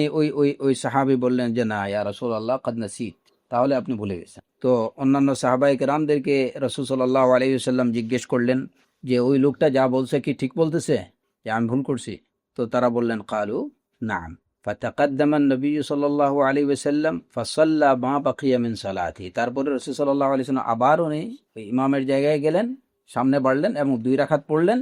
ওই সাহাবী বললেন যে না ইয়া রাসূলুল্লাহ কাদ নাসিত, তাহলে আপনি ভুলে গেছেন। তো অন্যান্য সাহাবায়ে কেরামদেরকে রাসূল সাল্লাল্লাহু আলাইহি ওয়াসাল্লাম জিজ্ঞেস করলেন যে ওই লোকটা যা বলছে কি ঠিক বলতেছে, যে আমি ভুল করছি? তো তারা বললেন কালু নাম। ফাতাকাদ্দামা নবী সাল্লাল্লাহু আলাইহি ওয়াসাল্লাম ফাসাল্লা মা বাকিয়া মিন সালাতি, তারপরে রাসূল সাল্লাল্লাহু আলাইহি ওয়াসাল্লাম আবার উনি ইমামের জায়গায় গেলেন, সামনে বাড়লেন এবং 2 রাকাত পড়লেন,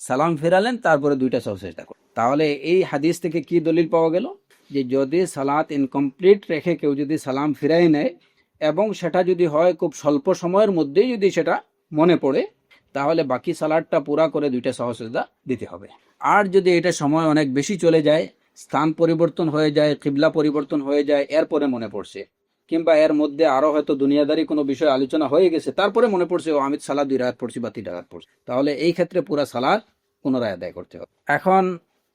সালাম ফেরালেন, তারপরে 2টা সাজদা করলেন। তাহলে এই হাদিস থেকে কি দলিল পাওয়া গেল? যে যদি সালাত ইনকমপ্লিট রেখে কেউ যদি সালাম ফিরাই নেয় এবং সেটা যদি হয় খুব স্বল্প সময়ের মধ্যেই যদি সেটা মনে পড়ে, তাহলে বাকি সালাদটা পুরা করে 2টা সাজদা দিতে হবে। আর যদি এটা সময় অনেক বেশি চলে যায়, স্থান পরিবর্তন হয়ে যায়, কিবলা পরিবর্তন হয়ে যায়, এরপরে মনে পড়ছে, কিংবা এর মধ্যে আরো হয়তো দুনিয়াদারি কোনো বিষয় আলোচনা হয়ে গেছে, তারপরে মনে পড়ছে ও আমি সালাদ 2 রাকাত পড়ছি বা 3 রাকাত পড়ছি, তাহলে এই ক্ষেত্রে পুরা সালাদ পুনরায় আদায় করতে হবে। এখন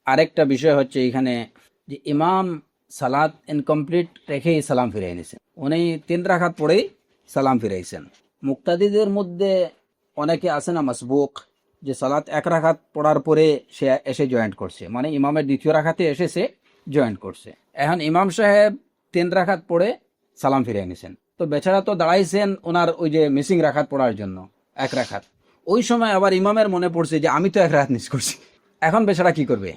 আরেকটা বিষয় হচ্ছে এখানে যে ইমাম সালাদ ইনকমপ্লিট রেখেই সালাম ফিরিয়ে নিয়েছেন, উনি 3 রাকাত পড়েই সালাম ফিরাইছেন। মুক্তাদিদের মধ্যে অনেকে আছে না মাসবুক, যে সালাত 1 রাকাত পড়ার পরে সে এসে জয়েন্ট করছে, মানে ইমামের 2য় রাকাতে এসে সে জয়েন্ট করছে। এখন ইমাম সাহেব 3 রাকাত পড়ে সালাম ফিরিয়ে নিয়েছেন, তো বেচারা তো দাঁড়াইছেন ওনার ওই যে মিসিং রাকাত পড়ার জন্য 1 রাকাত। ওই সময় আবার ইমামের মনে পড়ছে যে আমি তো 1 রাকাত মিস করছি। এখন বেচারা কি করবে?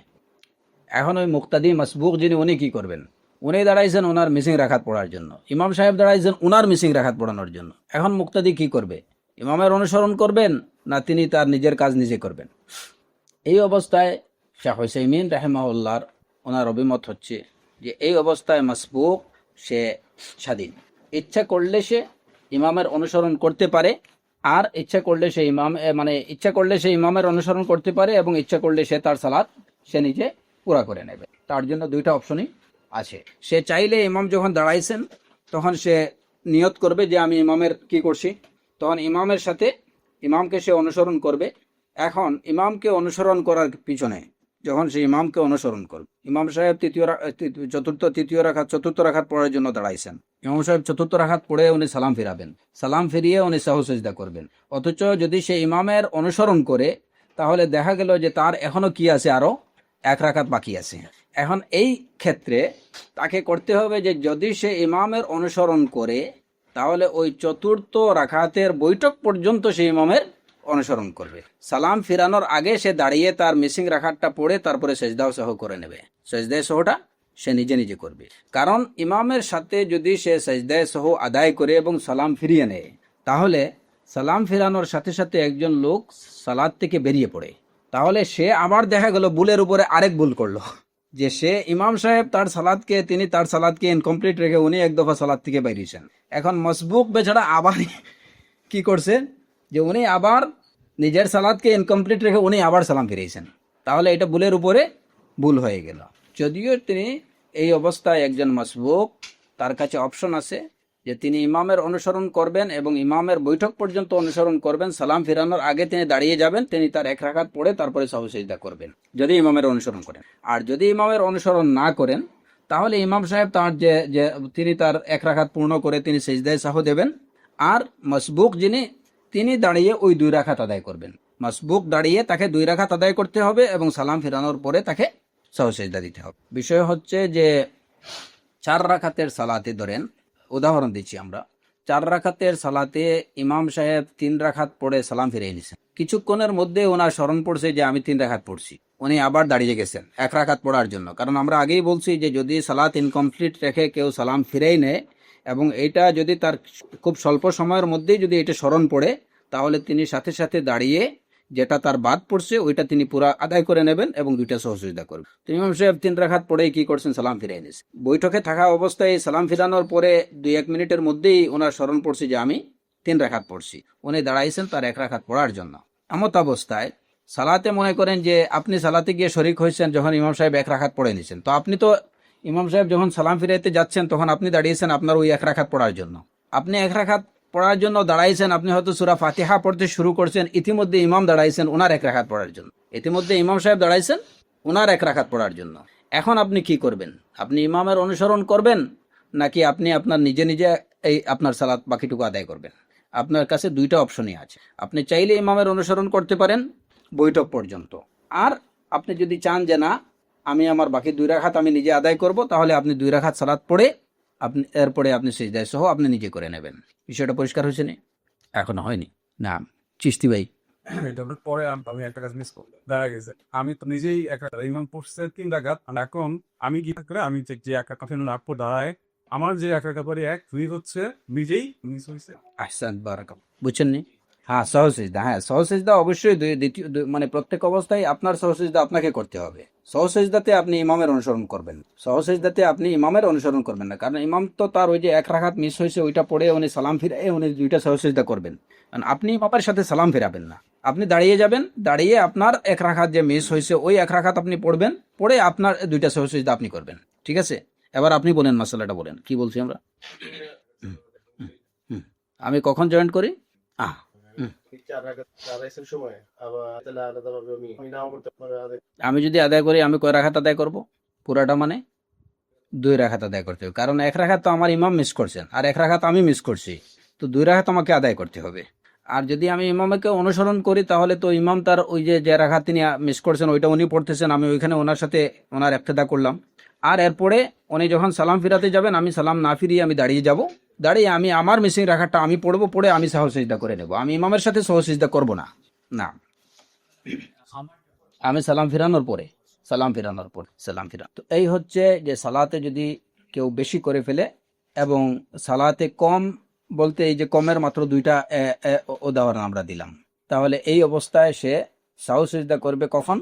এখন ওই মুক্তাদি মাসবুক যিনি, উনি কি করবেন? উনি দাঁড়াইছেন ওনার মিসিং রাকাত পড়ার জন্য, ইমাম সাহেব দাঁড়াইছেন ওনার মিসিং রাকাত পড়ানোর জন্য। এখন মুক্তাদি কি করবে? ইমামের অনুসরণ করবেন না তিনি তার নিজের কাজ নিজে করবেন? এই অবস্থায় শাহ হুসাইমিন রাহিমাহুল্লাহর ওনার অভিমত হচ্ছে যে এই অবস্থায় মাসবুক সে স্বাধীন, ইচ্ছা করলে সে ইমামের অনুসরণ করতে পারে, আর ইচ্ছা করলে সে ইমামের অনুসরণ করতে পারে, এবং ইচ্ছা করলে সে তার সালাত সে নিজে পুরা করে নেবে। তার জন্য 2টা অপশনই আছে। সে চাইলে ইমাম যখন দাঁড়াইছেন তখন সে নিয়ত করবে যে আমি ইমামের কি করছি, তখন ইমামের সাথে ইমামকে সে অনুসরণ করবে। এখন ইমামকে অনুসরণ করার পিছনে যখন সে ইমামকে অনুসরণ করবে, ইমাম সাহেব চতুর্থ রাকাত পড়ার জন্য দাঁড়াইছেন, ইমাম সাহেব 4র্থ রাকাত পড়ে উনি সালাম ফিরাবেন, সালাম ফিরিয়ে উনি সাহু সিজদা করবেন। অথচ যদি সে ইমামের অনুসরণ করে তাহলে দেখা গেল যে তার এখনো কি আছে, আরো 1 রাকাত বাকি আছে। এখন এই ক্ষেত্রে তাকে করতে হবে যে যদি সে ইমামের অনুসরণ করে তাহলে ওই 4র্থ রাকাতের বৈঠক পর্যন্ত সে ইমামের অনুসরণ করবে। সালাম ফিরানোর আগে সে দাঁড়িয়ে তার মিসিং রাকাতটা পড়ে তারপরে সেজদাও সহ করে নেবে, সেজদায় সহটা সে নিজে নিজে করবে। কারণ ইমামের সাথে যদি সে সেজদায় সহ আদায় করে এবং সালাম ফিরিয়ে নেয়, তাহলে সালাম ফিরানোর সাথে সাথে একজন লোক সালাত থেকে বেরিয়ে পড়ে, তাহলে সে আবার দেখা গেল ভুলের উপরে আরেক ভুল করলো, যে সে ইমাম সাহেব তার সালাদকে ইনকমপ্লিট রেখে উনি 1 দফা সালাদ থেকে বেরিয়েছেন। এখন মসবুক বেচারা আবার কি করছে, যে উনি আবার নিজের সালাদকে ইনকমপ্লিট রেখে উনি আবার সালাম ফিরিয়েছেন, তাহলে এটা ভুলের উপরে ভুল হয়ে গেল। যদিও তিনি এই অবস্থায় একজন মাসবুক, তার কাছে অপশন আছে যে তিনি ইমামের অনুসরণ করবেন এবং ইমামের বৈঠক পর্যন্ত অনুসরণ করবেন, সালাম ফিরানোর আগে তিনি দাঁড়িয়ে যাবেন, তিনি তার 1 রাকাত পড়ে তারপরে সাহু সিজদা করবেন যদি ইমামের অনুসরণ করেন। আর যদি ইমামের অনুসরণ না করেন তাহলে ইমাম সাহেব তার যে তিনি তার 1 রাকাত পূর্ণ করে তিনি সিজদায় সাহু দেবেন, আর মাসবুক যিনি তিনি দাঁড়িয়ে ওই 2 রাকাত আদায় করবেন। মাসবুক দাঁড়িয়ে তাকে 2 রাকাত আদায় করতে হবে এবং সালাম ফিরানোর পরে তাকে সাহু সিজদা দিতে হবে। বিষয় হচ্ছে যে 4 রাকাতের সালাতে ধরেন, উদাহরণ দিচ্ছি আমরা, 4 রাকাতের সালাতে ইমাম সাহেব 3 রাকাত পড়ে সালাম ফিরিয়ে নিয়েছেন, কিছুক্ষণের মধ্যে ওনার স্মরণ পড়ছে যে আমি 3 রাকাত পড়ছি, উনি আবার দাঁড়িয়ে গেছেন 1 রাকাত পড়ার জন্য। কারণ আমরা আগেই বলছি যে যদি সালাত ইনকমপ্লিট রেখে কেউ সালাম ফিরেই নেয় এবং এইটা যদি তার খুব স্বল্প সময়ের মধ্যেই যদি এটা স্মরণ পড়ে, তাহলে তিনি সাথে সাথে দাঁড়িয়ে যেটা তার বাদ পড়ছে ওইটা তিনি পুরা আদায় করে নেবেন এবং 2টা সহযোগিতা করবেন। তো ইমাম সাহেব 3 রাকাত পড়েই কি করছেন, সালাম ফিরিয়ে নিয়েছেন। বৈঠকে থাকা অবস্থায় সালাম ফিরানোর পরে 2-1 মিনিটের মধ্যেই ওনার স্মরণ পড়ছে যে আমি 3 রাকাত পড়ছি। উনি দাঁড়াইছেন তার 1 রাকাত পড়ার জন্য। এমত অবস্থায় সালাতে মনে করেন যে আপনি সালাতে গিয়ে শরিক হয়েছেন, যখন ইমাম সাহেব 1 রাকাত পড়ে নিয়েছেন, তো আপনি তো ইমাম সাহেব যখন সালাম ফিরাইতে যাচ্ছেন তখন আপনি দাঁড়িয়েছেন আপনার ওই 1 রাকাত পড়ার জন্য। আপনি 1 রাকাত পড়ার জন্য দাঁড়াইছেন, আপনি হয়তো সূরা ফাতিহা পড়তে শুরু করছেন, ইতিমধ্যে ইমাম দাঁড়াইছেন ওনার 1 রাকাত পড়ার জন্য। ইতিমধ্যে ইমাম সাহেব দাঁড়াইছেন ওনার 1 রাকাত পড়ার জন্য। এখন আপনি কি করবেন? আপনি ইমামের অনুসরণ করবেন নাকি আপনি আপনার নিজে নিজে এই আপনার সালাত বাকিটুকু আদায় করবেন? আপনার কাছে 2টা অপশনই আছে। আপনি চাইলে ইমামের অনুসরণ করতে পারেন বৈঠক পর্যন্ত, আর আপনি যদি চান যে না আমি আমার বাকি 2 রাকাত আমি নিজে আদায় করব, তাহলে আপনি 2 রাকাত সালাত পড়ে আপনি এরপরে আপনি সিজদায় সহ আপনি নিজে করে নেবেন। বিষয়টা পরিষ্কার হয়েছে না? এখনো হয়নি না? চিস্তি ভাই, এটার পরে আমি একটা কাজ মিস করলাম, দেখা গেছে আমি তো নিজেই ইমাম পড়ছে 3 রাকাত, আর এখন আমি কি করে আমি যে 1 রাকাত আপু দাঁড়ায় আমার যে 1 রাকাত পরে 1-2 হচ্ছে নিজেই মিস হয়েছে। আহসান, বারাকাল্লাহ। বুঝছেন নি? হ্যাঁ, সহসিজদা। হ্যাঁ, সহসিজদা অবশ্যই মানে প্রত্যেক অবস্থায় আপনার সহসিজদা আপনাকে করতে হবে। সহসিজদাতে আপনি ইমামের অনুসরণ করবেন, সহসিজদাতে আপনি ইমামের অনুসরণ করবেন না, কারণ ইমাম তো তার ওই যে 1 রাকাত মিস হয়েছে ওইটা পড়ে উনি সালাম ফিরে উনি 2টা সহসিজদা করবেন। কারণ আপনি ইমামের সাথে সালাম ফেরাবেন না, আপনি দাঁড়িয়ে যাবেন, দাঁড়িয়ে আপনার 1 রাকাত যে মিস হয়েছে ওই 1 রাকাত আপনি পড়বেন, পড়ে আপনার 2টা সহসিজদা আপনি করবেন। ঠিক আছে? এবার আপনি বলেন, মাসালাটা বলেন, কি বলছি আমরা? আমি কখন জয়েন করি? আমি যদি আদায় করি আমি কয় রাকাত আদায় করব? পুরাটা মানে 2 রাকাত আদায় করতে হবে, কারণ 1 রাকাত তো আমার ইমাম মিস করছেন আর 1 রাকাত আমি মিস করছি, তো 2 রাকাত আমাকে আদায় করতে হবে। আর যদি আমি ইমামকে অনুসরণ করি তাহলে তো ইমাম তার ওই যে রাকাত তিনি মিস করছেন ওইটা উনি পড়তেছেন, আমি ওইখানে ওনার সাথে ওনার ইক্তেদা করলাম। আর এরপরে উনি যখন সালাম ফিরাতে যাবেন আমি সালাম না ফিরিয়ে আমি দাঁড়িয়ে যাব, দাঁড়িয়ে আমি আমার মিসিং রাখাটা আমি পড়বো, পড়ে আমি সহসিজদা করে নেব। আমি ইমামের সাথে সহসিজদা করব না। না, আমি সালাম ফিরানোর পরে সালাম ফিরান। তো এই হচ্ছে যে সালাতে যদি কেউ বেশি করে ফেলে, এবং সালাতে কম বলতে এই যে কমের মাত্র 2টা উদাহরণ আমরা দিলাম, তাহলে এই অবস্থায় সে সহসিজদা করবে কখন?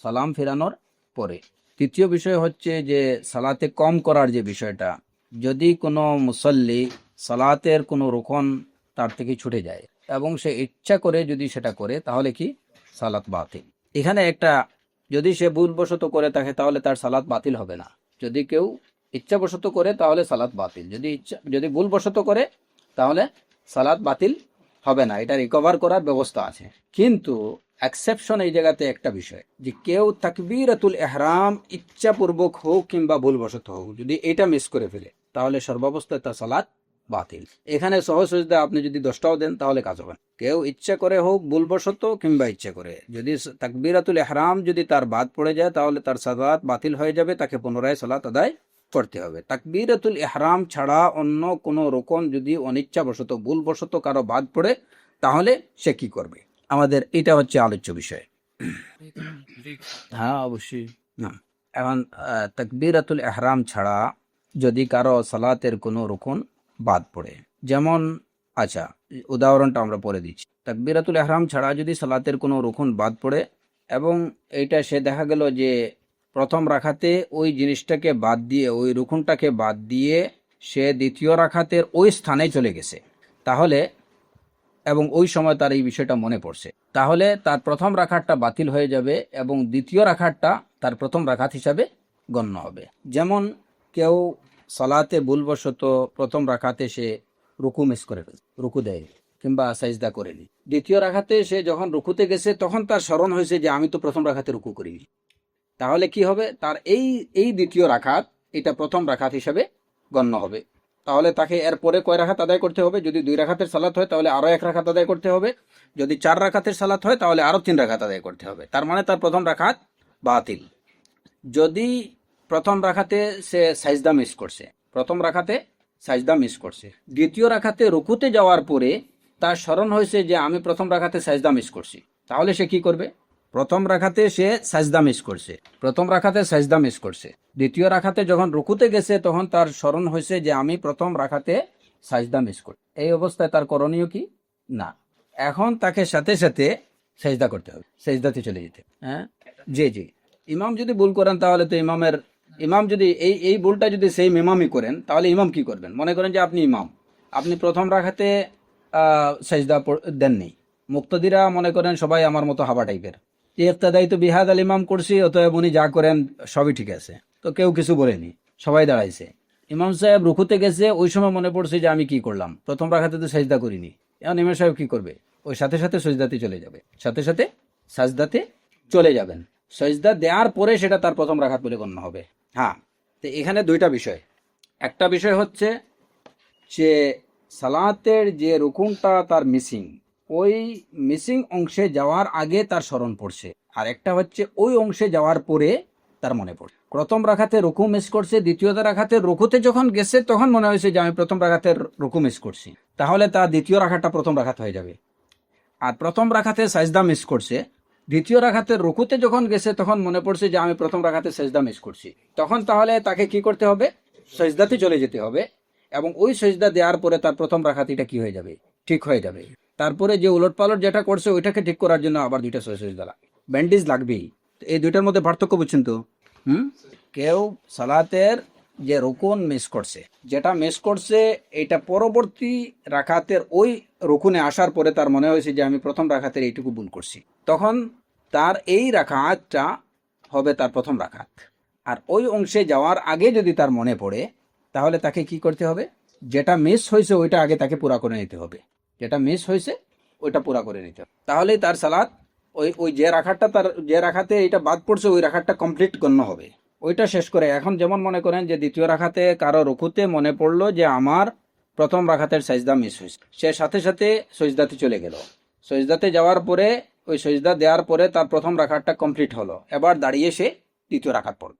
সালাম ফিরানোর পরে। তৃতীয় বিষয় হচ্ছে যে সালাতে কম করার যে বিষয়টা, যদি কোনো মুসল্লি সালাতের কোনো রুকন তার থেকে ছুটে যায় এবং সে ইচ্ছা করে যদি সেটা করে তাহলে কি সালাত বাতিল। এখানে একটা, যদি সে ভুলবশত করে থাকে তাহলে তার সালাত বাতিল হবে না। যদি কেউ ইচ্ছাবশত করে তাহলে সালাত বাতিল, যদি ভুলবশত করে তাহলে সালাত বাতিল হবে না, এটা রিকভার করার ব্যবস্থা আছে। কিন্তু এক্সেপশন এই জায়গাতে একটা বিষয়, যে কেউ তাকবীরাতুল ইহরাম ইচ্ছাপূর্বক হোক কিংবা ভুলবশত হোক যদি এটা মিস করে ফেলে তাহলে সর্বাবস্থায় তার সালাত বাতিল। এখানে সহসিজদা আপনি যদি 10টাও দেন তাহলে কাজ হবে না। কেউ ইচ্ছা করে হোক ভুলবশত কিংবা ইচ্ছা করে, যদি তাকবীরাতুল ইহরাম যদি তার বাদ পড়ে যায় তাহলে তার সালাত বাতিল হয়ে যাবে, তাকে পুনরায় সালাত আদায় করতে হবে। তাকবীরাতুল ইহরাম ছাড়া অন্য কোনো রুকন যদি অনিচ্ছাবশত ভুলবশত কারো বাদ পড়ে তাহলে সে কি করবে, আমাদের এটা হচ্ছে আলোচ্য বিষয়। হ্যাঁ অবশ্যই। না, এখন তাকবীরাতুল ইহরাম ছাড়া যদি কারো সালাতের কোনো রুকন বাদ পড়ে, যেমন আচ্ছা উদাহরণটা আমরা পরে দিচ্ছি। তাকবীরাতুল ইহরাম ছাড়া যদি সালাতের কোনো রুকন বাদ পড়ে এবং এইটা সে দেখা গেল যে প্রথম রাকাতে ওই জিনিসটাকে বাদ দিয়ে ওই রুকনটাকে বাদ দিয়ে সে দ্বিতীয় রাকাতের ওই স্থানে চলে গেছে, তাহলে এবং ওই সময় তার এই বিষয়টা মনে পড়ছে, তাহলে তার প্রথম রাকাতটা বাতিল হয়ে যাবে এবং দ্বিতীয় রাকাতটা তার প্রথম রাকাত হিসাবে গণ্য হবে। যেমন কেউ সালাতে ভুলবশত প্রথম রাকাতে সে রুকু মিস করে ফেলছে, রুকু দেয় কিংবা সাজদা করেনি, দ্বিতীয় রাকাতে সে যখন রুকুতে গেছে তখন তার স্মরণ হয়েছে যে আমি তো প্রথম রাকাতে রুকু করিনি, তাহলে কি হবে, তার এই দ্বিতীয় রাকাত এটা প্রথম রাকাত হিসাবে গণ্য হবে। তাহলে তাকে এরপরে কয় রাকাত আদায় করতে হবে? যদি 2 রাকাতের সালাত হয় তাহলে আরো 1 রাকাত আদায় করতে হবে, যদি 4 রাকাতের সালাত হয় তাহলে আরো 3 রাকাত আদায় করতে হবে। তার মানে তার প্রথম রাকাত বাতিল। যদি প্রথম রাকাতে সে সাজদা মিস করছে, দ্বিতীয় রাকাতে রুকুতে যাওয়ার পরে তার স্মরণ হয়েছে যে আমি প্রথম রাকাতে সাজদা মিস করছি, তাহলে সে কি করবে? প্রথম রাকাতে সে সাজদা মিস করছে, দ্বিতীয় রাকাতে যখন রুকুতে গেছে তখন তার স্মরণ হয়েছে যে আমি প্রথম রাকাতে সাজদা মিস করছি। এই অবস্থায় তার করণীয় কি? না, এখন তাকে সাথে সাথে সেজদা করতে হবে, সেজদাতে চলে যেতে। হ্যাঁ, জি জি। ইমাম যদি ভুল করেন তাহলে তো ইমাম যদি এই ভুলটা যদি সেই ইমামই করেন তাহলে ইমাম কি করবেন? মনে করেন যে আপনি ইমাম, আপনি প্রথম রাখাতে সেজদা দেননি, মুক্তদিরা মনে করেন সবাই আমার মতো হাবা টাইপের, যে ইক্তাদাই তো বিহাদ আল ইমাম করছি, অতএব উনি যা করেন সবই ঠিক আছে, তো কেউ কিছু বলেনি, সবাই দাঁড়াইছে। ইমাম সাহেব রুকুতে গেছে, ওই সময় মনে পড়ছে যে আমি কি করলাম, প্রথম রাখাতে তো সেজদা করিনি। এখন ইমাম সাহেব কি করবে? ওই সাথে সাথে সজদাতে চলে যাবে, সাথে সাথে সাজদাতে চলে যাবেন। সজদা দেওয়ার পরে সেটা তার প্রথম রাখাত বলে গণ্য হবে। হ্যাঁ, তো এখানে দুইটা বিষয়। একটা বিষয় হচ্ছে যে সালাতের যে রুকুনটা তার মিসিং, ওই মিসিং অংশে যাওয়ার আগে তার স্মরণ পড়ছে, আর একটা হচ্ছে ওই অংশে যাওয়ার পরে তার মনে পড়ছে। প্রথম রাখাতে রুকু মিস করছে, দ্বিতীয় রাখাতে রুকুতে যখন গেছে তখন মনে হয়েছে যে আমি প্রথম রাখাতের রুকু মিস করছি, তাহলে তার দ্বিতীয় রাখাটা প্রথম রাখাত হয়ে যাবে। আর প্রথম রাখাতে সাজদা মিস করছে, দ্বিতীয় রাখাতে রুকুতে যখন গেছে তখন মনে পড়ছে যে আমি প্রথম রাখাতে সাজদা মিস করছি, তখন তাহলে তাকে কি করতে হবে? সাজদাতে চলে যেতে হবে, এবং ওই সাজদা দেওয়ার পরে তার প্রথম রাখাতিটা কি হয়ে যাবে? ঠিক হয়ে যাবে। তারপরে যে উলটপালট যেটা করছে ওইটাকে ঠিক করার জন্য আবার দুইটা সাজদা ব্যান্ডেজ লাগবেই। তো এই দুইটার মধ্যে পার্থক্য বুঝছেন তো? কেউ সালাতের যে রুকুন মিস করছে, যেটা মিস করছে এটা পরবর্তী রাকাতের ওই রুকুনে আসার পরে তার মনে হয়েছে যে আমি প্রথম রাকাতের এইটুকু ভুল করছি, তখন তার এই রাকাতটা হবে তার প্রথম রাকাত। আর ওই অংশে যাওয়ার আগে যদি তার মনে পড়ে তাহলে তাকে কি করতে হবে? যেটা মিস হয়েছে ওইটা আগে তাকে পুরা করে নিতে হবে, যেটা মিস হয়েছে ওইটা পুরা করে নিতে হবে, তাহলেই তার সালাত ওই ওই যে রাখাতটা, তার যে রাখাতে এটা বাদ পড়ছে ওই রাখাতটা কমপ্লিট গণ্য হবে। ওইটা শেষ করে এখন যেমন মনে করেন যে দ্বিতীয় রাখাতে কারো রুকুতে মনে পড়লো যে আমার প্রথম রাখাতের সাজদা মিস হয়েছে, সে সাথে সাথে সজদাতে চলে গেল। সজদাতে যাওয়ার পরে ওই সজদা দেওয়ার পরে তার প্রথম রাখাতটা কমপ্লিট হলো, এবার দাঁড়িয়ে সে দ্বিতীয় রাখাত পড়বে,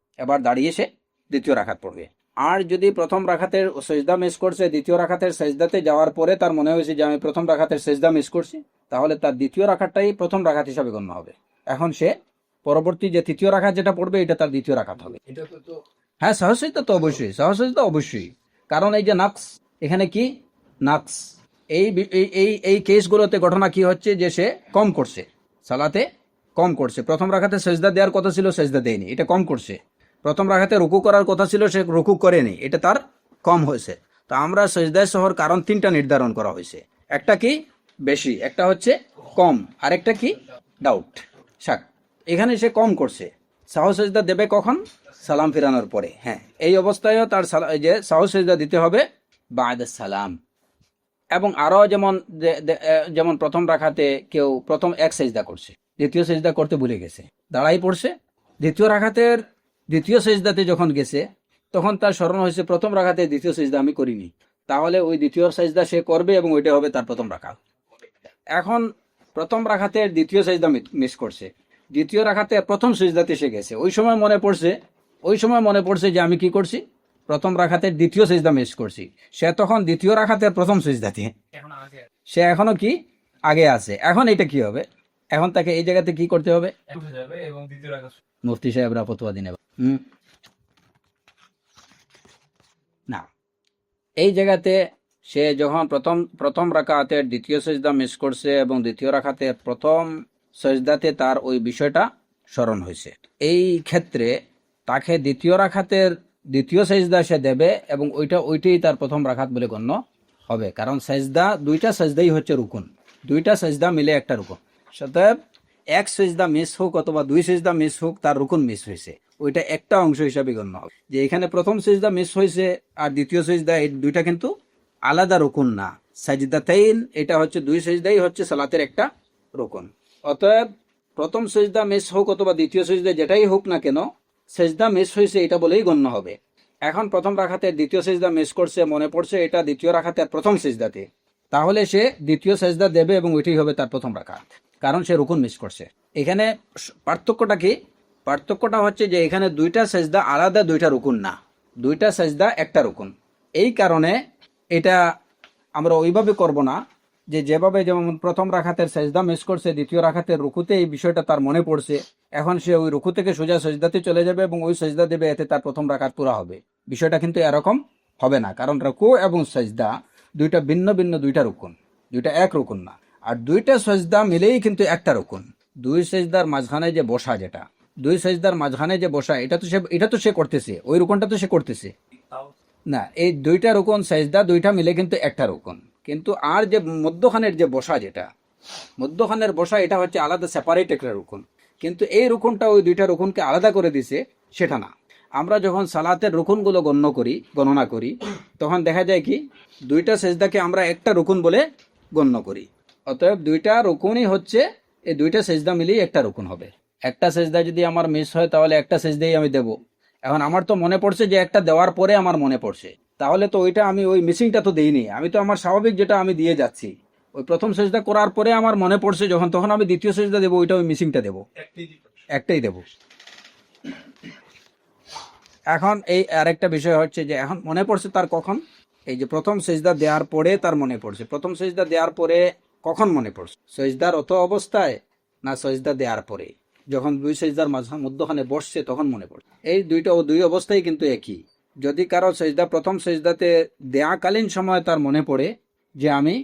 দ্বিতীয় রাখাত পড়বে। আর যদি প্রথম রাখাতের সজদা মিস করছে, দ্বিতীয় রাখাতের সেজদাতে যাওয়ার পরে তার মনে হয়েছে যে আমি প্রথম রাখাতের সেজদা মিস করছি, তাহলে তার দ্বিতীয় রাখাতটাই প্রথম রাখাত হিসাবে গণ্য হবে। এখন সে পরবর্তী যে তৃতীয় রাখাত যেটা পড়বে এটা তার দ্বিতীয় রাখাত হবে। হ্যাঁ, সহজতা তো অবশ্যই, সহজতা অবশ্যই, কারণ এই যে নাকস, এখানে কি নাকস, এই এই এই কেসগুলোতে ঘটনা কি হচ্ছে যে সে কম করছে, সালাতে কম করছে। প্রথম রাখাতে সেজদা দেওয়ার কথা ছিল, সেজদা দেয়নি, এটা কম করছে। প্রথম রাখাতে রুকু করার কথা ছিল, সে রুকু করেনি, এটা তার কম হয়েছে। তো আমরা সেজদায় সহর কারণ তিনটা নির্ধারণ করা হয়েছে, একটা কি বেশি, একটা হচ্ছে কম, আরেকটা কি ডাউট শাক। এখানে সে কম করছে, সাহস সেজদা দেবে কখন? সালাম ফিরানোর পরে। হ্যাঁ, এই অবস্থায়ও তার যে সাহস সেজদা দিতে হবে বা'দা সালাম। এবং আরো যেমন প্রথম রাখাতে কেউ প্রথম এক সেজদা করছে, দ্বিতীয় সেজদা করতে ভুলে গেছে, দাঁড়াই পড়ছে, দ্বিতীয় রাখাতের দ্বিতীয় সেজদাতে যখন গেছে তখন তার স্মরণ হয়েছে প্রথম রাখাতে দ্বিতীয় সেজদা আমি করিনি, তাহলে ওই দ্বিতীয় সেজদা সে করবে এবং ওইটা হবে তার প্রথম রাকাত। এখন প্রথম রাখাতের দ্বিতীয় সেজদা মিস করছে, দ্বিতীয় রাখাতে প্রথম সেজদাতে সে গেছে, ওই সময় মনে পড়ছে যে আমি কি করছি? প্রথম রাখাতের দ্বিতীয় সেজদা মিস করছি। সে তখন দ্বিতীয় রাখাতের প্রথম সেজদাতে, সে এখনো কি আগে আছে। এখন এটা কি হবে? এখন তাকে এই জায়গাতে কি করতে হবে? মুফতি সাহেবরা ফতোয়া দিন না, এই জায়গাতে সে যখন প্রথম রাকাতের দ্বিতীয় সেজদা মিস করছে এবং দ্বিতীয় রাকাতের প্রথম সেজদাতে তার ওই বিষয়টা স্মরণ হয়েছে, এই ক্ষেত্রে তাকে দ্বিতীয় রাকাতের দ্বিতীয় সেজদা সে দেবে এবং ওইটাই তার প্রথম রাকাত বলে গণ্য হবে, কারণ সেজদা দুইটা সেজদাই হচ্ছে রুকুন, দুইটা সেজদা মিলে একটা রুকুন। অতএব এক সেজদা মিস হোক অথবা দুই সেজদা মিস হোক, তার রুকুন মিস হয়েছে, ওইটা একটা অংশ হিসাবে গণ্য হবে। যে এখানে প্রথম সেজদা মিস হয়েছে আর দ্বিতীয় সেজদা, এই দুইটা কিন্তু আলাদা রুকুন না। সাজদাতাইন এটা হচ্ছে দুই সেজদাই হচ্ছে সালাতের একটা রুকুন। অতএব প্রথম সেজদা মিস হোক অথবা দ্বিতীয় সেজদা যেটাই হোক না কেন, সেজদা মিস হয়েছে এটা বলেই গণ্য হবে। এখন প্রথম রাখাতে দ্বিতীয় সেজদা মিস করছে, মনে পড়ছে এটা দ্বিতীয় রাখাতে প্রথম সেজদাতে, তাহলে সে দ্বিতীয় সেজদা দেবে এবং ওইটাই হবে তার প্রথম রাকাত, কারণ সে রুকুন মিস করছে। এখানে পার্থক্যটা কি? পার্থক্যটা হচ্ছে যে এখানে দুইটা সেজদা আলাদা দুইটা রুকুন না, দুইটা সেজদা একটা রুকুন। এই কারণে এটা আমরা ওইভাবে করব না যে যেভাবে যেমন প্রথম রাখাতের সেজদা মিস করছে, দ্বিতীয় রাখাতের রুকুতে এই বিষয়টা তার মনে পড়ছে, এখন সে ওই রুকু থেকে সোজা সেজদাতে চলে যাবে এবং ওই সেজদা দেবে, এতে তার প্রথম রাকাত পুরা হবে। বিষয়টা কিন্তু এরকম হবে না, কারণ রুকু এবং সেজদা দুইটা ভিন্ন ভিন্ন দুইটা রুকুন, দুইটা এক রুকুন না। আর দুইটা সেজদা মিলেই কিন্তু একটা রুকুন। দুই সেজদার মাঝখানে যে বসা, যেটা দুই সেজদার মাঝখানে যে বসা, এটা তো সে করতেছে, ওই রুকুনটা তো সে করতেছে না। এই দুইটা রুকুন সেজদা দুইটা মিলে কিন্তু একটা রুকুন। কিন্তু আর যে মধ্যখানের যে বসা, যেটা মধ্যখানের বসা, এটা হচ্ছে আলাদা সেপারেট একটা রুকুন। কিন্তু এই রুকুনটা ওই দুইটা রুকুনকে আলাদা করে দিছে, সেটা না। আমরা যখন সালাতের রুকুনগুলো গণনা করি, তখন দেখা যায় কি দুইটা সেজদাকে আমরা একটা রুকুন বলে গণ্য করি। অতএব দুইটা রুকুনই হচ্ছে, এই দুইটা সেজদা মিলেই একটা রুকুন হবে। একটা সেজদা যদি আমার মিস হয়, তাহলে একটা সেজদাই আমি দেব। এখন আমার তো মনে পড়ছে যে একটা দেওয়ার পরে আমার মনে পড়ছে, তাহলে তো ওইটা আমি ওই মিসিংটা তো দেইনি, আমি তো আমার স্বাভাবিক যেটা আমি দিয়ে যাচ্ছি। ওই প্রথম সেজদা করার পরে আমার মনে পড়ছে যখন, তখন আমি দ্বিতীয় সেজদা দেবো, ওইটা ওই মিসিংটা দেবো, একটাই দেবো। এখন এই আরেকটা বিষয় হচ্ছে যে এখন মনে পড়ছে তার কখন, এই যে প্রথম সেজদা দেওয়ার পরে তার মনে পড়ছে। প্রথম সেজদা দেওয়ার পরে কখন মনে পড়ছে? সেজদার অত অবস্থায় না সেজদা দেওয়ার পরে? যখন দুই সেজদার মধ্যখানে বসছে তখন মনে পড়ছে। এই দুই অবস্থায় কিন্তু একই। যদি কারো সেজদা প্রথম সেজদাতে দেয়াকালীন সময় তার মনে পড়ে যে আমি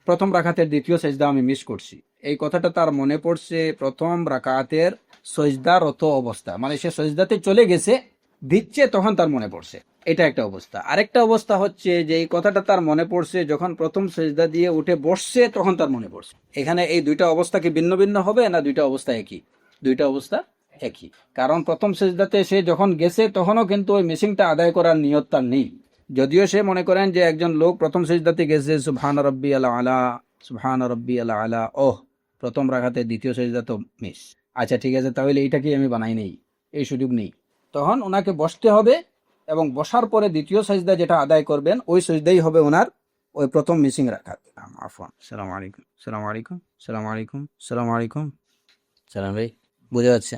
প্রথম রাকাতের দ্বিতীয় সেজদা আমি মিস করছি, এই কথাটা তার মনে পড়ছে প্রথম রাকাতের সজদারত অবস্থা, মানে সে সজদাতে চলে গেছে, দিচ্ছে, তখন তার মনে পড়ছে, এটা একটা অবস্থা। আরেকটা অবস্থা হচ্ছে যে এই কথাটা তার মনে পড়ছে যখন প্রথম সেজদা দিয়ে উঠে বসছে, তখন তার মনে পড়ছে। এখানে এই দুইটা অবস্থা কি ভিন্ন ভিন্ন হবে না দুইটা অবস্থা একই? দুইটা অবস্থা একই। কারণ প্রথম সেজদাতে সে যখন গেছে তখনও কিন্তু ওই মিসিংটা আদায় করার নিয়ত তার নেই। যদিও সে মনে করেন যে একজন লোক প্রথম সেজদাতে গেছে, সুবহান রব্বি আলা, সুবহান রব্বি আলা, ওহ প্রথম রাকাতে দ্বিতীয় সেজদা তো মিস, আচ্ছা ঠিক আছে, তাহলে এইটাকে আমি বানাই নেই, এই সুযোগ নেই। তখন ওনাকে বসতে হবে এবং বসার পরে দ্বিতীয় সেজদা যেটা আদায় করবেন, ওই সেজদাই হবে ওনার ওই প্রথম মিসিং রাকাত। আফওয়ান, সালাম আলাইকুম, সালাম আলাইকুম, সালাম আলাইকুম, সালাম আলাইকুম। সালাম ভাই, বুঝা যাচ্ছে?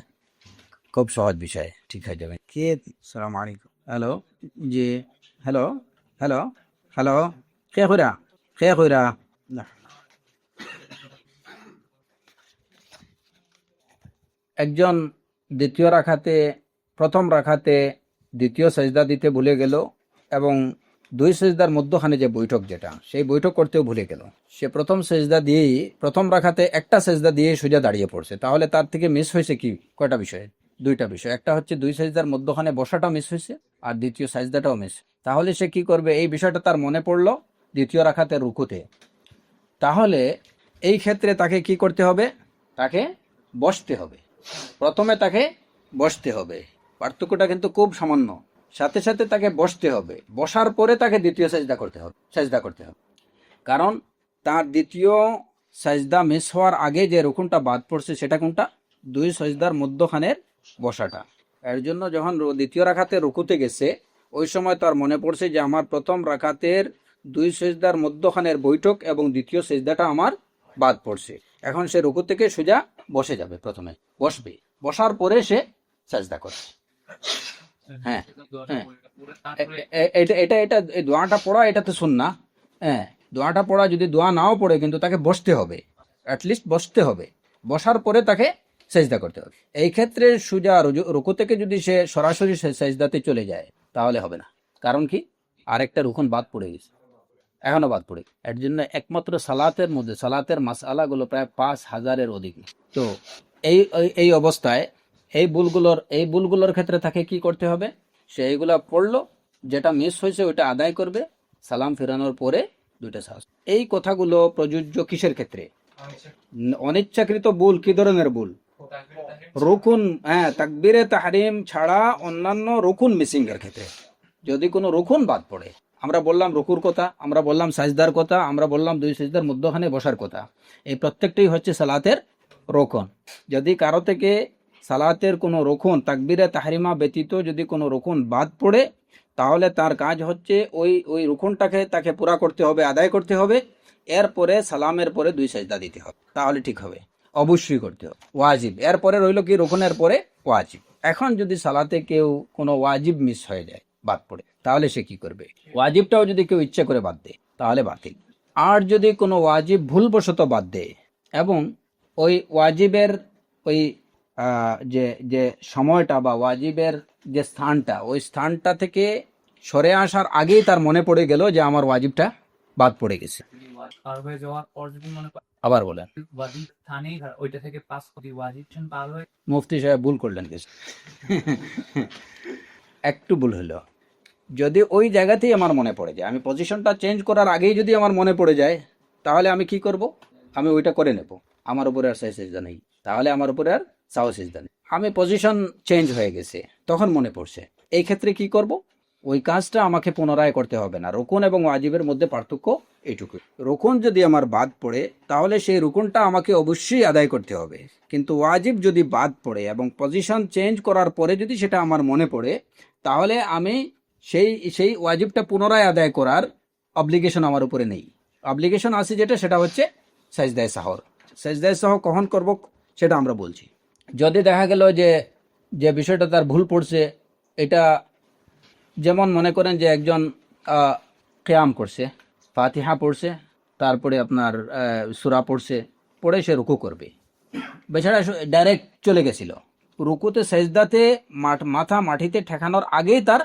খুব সহজ বিষয়, ঠিক হয়ে যাবে। কে? সালাম আলাইকুম, হ্যালো, জি, হ্যালো, হ্যালো, হ্যালো, কে কইরা না, একজন প্রথম রাখাতে দ্বিতীয় সেজদা দিতে ভুলে গেল এবং দুই সেজদার মধ্যখানে যে বৈঠক, যেটা সেই বৈঠক করতেও ভুলে গেল। সে প্রথম সেজদা দিয়েই, প্রথম রাখাতে একটা সেজদা দিয়ে সোজা দাঁড়িয়ে পড়ছে, তাহলে তার থেকে মিস হয়েছে কি? কয়টা বিষয়? দুইটা বিষয়। একটা হচ্ছে দুই সেজদার মধ্যখানে বসাটা মিস হয়েছে, আর দ্বিতীয় সেজদাটাও মিস। তাহলে সে কি করবে? এই বিষয়টা তার মনে পড়লো দ্বিতীয় রাখাতে রুকুতে, তাহলে এই ক্ষেত্রে তাকে কি করতে হবে? তাকে বসতে হবে। প্রথমে তাকে বসতে হবে, পার্থক্যটা কিন্তু খুব সামান্য। সাথে সাথে তাকে বসতে হবে, বসার পরে তাকে দ্বিতীয় সেজদা করতে হবে। কারণ তার দ্বিতীয় সেজদা মিস হওয়ার আগে যে রুকুনটা বাদ পড়ছে, সেটা কোনটা? দুই সেজদার মধ্যখানের বসাটা। এর জন্য যখন দ্বিতীয় রাকাতে রুকুতে গেছে, ওই সময় তার মনে পড়ছে যে আমার প্রথম রাকাতের দুই সেজদার মধ্যখানের বৈঠক এবং দ্বিতীয় সেজদাটা আমার বাদ পড়ছে। এখন সে রুকু থেকে সোজা বসে যাবে, প্রথমে বসবে, বসার পরে সে সেজদা করবে। হ্যাঁ হ্যাঁ, এটা এই দোয়াটা পড়া, এটা তো সুন্নাহ। হ্যাঁ, দোয়াটা পড়া, যদি দোয়া নাও পড়ে কিন্তু তাকে বসতে হবে, অ্যাটলিস্ট বসতে হবে। বসার পরে তাকে সেজদা করতে হবে। এই ক্ষেত্রে সোজা রুকু থেকে যদি সে সরাসরি সেজদাতে চলে যায়, তাহলে হবে না। কারণ কি? আরেকটা রুকুন বাদ পড়ে গেছে, এখনো বাদ পড়ে। এর জন্য একমাত্র সালাতের মধ্যে, সালাতের মাসআলাগুলো প্রায় 5,000-এর অধিক। তো এই অবস্থায় এই বুলগুলোর ক্ষেত্রে তাকে কি করতে হবে? সে এইগুলা পড়লো, যেটা মিস হয়েছে ওইটা আদায় করবে, সালাম ফেরানোর পরে দুইটা সালাত। এই কথাগুলো প্রযোজ্য কিসের ক্ষেত্রে? অনিচ্ছাকৃত ভুল। কি ধরনের ভুল? রুকুন, হ্যাঁ, তাকবীরে তাহরিম ছাড়া অন্যান্য রুকুন মিসিং এর ক্ষেত্রে। যদি কোনো রুকুন বাদ পড়ে, আমরা বললাম রুকুর কথা, আমরা বললাম সাজদার কথা, আমরা বললাম দুই সাজদার মধ্যখানে বসার কথা, এই প্রত্যেকটাই হচ্ছে সালাতের রুকুন। যদি কারো থেকে সালাতের কোনো রুকুন, তাকবীরে তাহরিমা ব্যতীত যদি কোনো রুকুন বাদ পড়ে, তাহলে তার কাজ হচ্ছে ওই রুকুনটাকে তাকে পুরা করতে হবে, আদায় করতে হবে। এরপরে সালামের পরে দুই সাজদা দিতে হবে, তাহলে ঠিক হবে। অবশ্যই করতে হবে, ওয়াজিব। এরপরে রইল কি? রুকুনের পরে ওয়াজিব। এখন যদি সালাতে কেউ কোনো ওয়াজিব মিস হয়ে যায়, বাদ পড়ে, তাহলে সে কি করবে? ওয়াজিবটাও যদি কেউ ইচ্ছা করে বাদ দেয়, তাহলে বাতিল। আর যদি কোনো ওয়াজিব ভুলবশত বাদ দেয় এবং ওই ওয়াজিবের ওই যে সময়টা বা ওয়াজিবের যে স্থানটা, ওই স্থানটা থেকে সরে আসার আগেই তার মনে পড়ে গেল যে আমার ওয়াজিবটা বাদ পড়ে গেছে। পার হয়ে যাওয়ার পর যদি মনে করেন আবার বলেন। ওয়াজিব স্থানে ওইটা থেকে 5 কোটি ওয়াজিব পার হয়ে মুফতি সাহেব ভুল করলেন কিছু। একটু ভুল হলো। যদি ওই জায়গাতেই আমার মনে পড়ে যায়, আমি পজিশনটা চেঞ্জ করার আগেই যদি আমার মনে পড়ে যায়, তাহলে আমি কি করব? আমি ওইটা করে নেব। আমার উপরে আর সেজদা নেই, তাহলে আমার উপরে আর সেজদা নেই। আমি পজিশন চেঞ্জ হয়ে গেছে, তখন মনে পড়ছে, এই ক্ষেত্রে কি করব? ওই কাজটা আমাকে পুনরায় করতে হবে না। রুকুন এবং ওয়াজিবের মধ্যে পার্থক্য এইটুকু। রুকুন যদি আমার বাদ পড়ে, তাহলে সেই রুকুনটা আমাকে অবশ্যই আদায় করতে হবে। কিন্তু ওয়াজিব যদি বাদ পড়ে এবং পজিশন চেঞ্জ করার পরে যদি সেটা আমার মনে পড়ে, তাহলে আমি সেই ওয়াজিবটা পুনরায় আদায় করার অব্লিগেশন আমার উপরে নেই। অব্লিগেশন আছে যেটা, সেটা হচ্ছে সাজদায়ে সাহর। সাজদায়ে সাহর কখন করব সেটা আমরা বলছি। যদি দেখা গেল যে বিষয়টা তার ভুল পড়ছে, এটা যেমন মনে করেন যে একজন কিয়াম করছে, ফাতিহা পড়ছে, তারপরে আপনার সূরা পড়ছে, পড়ে সে রুকু করবে, বেচারা ডাইরেক্ট চলে গেছিল রুকুতে। সেজদাতে মাথা মাটিতে ঠেকানোর আগেই তার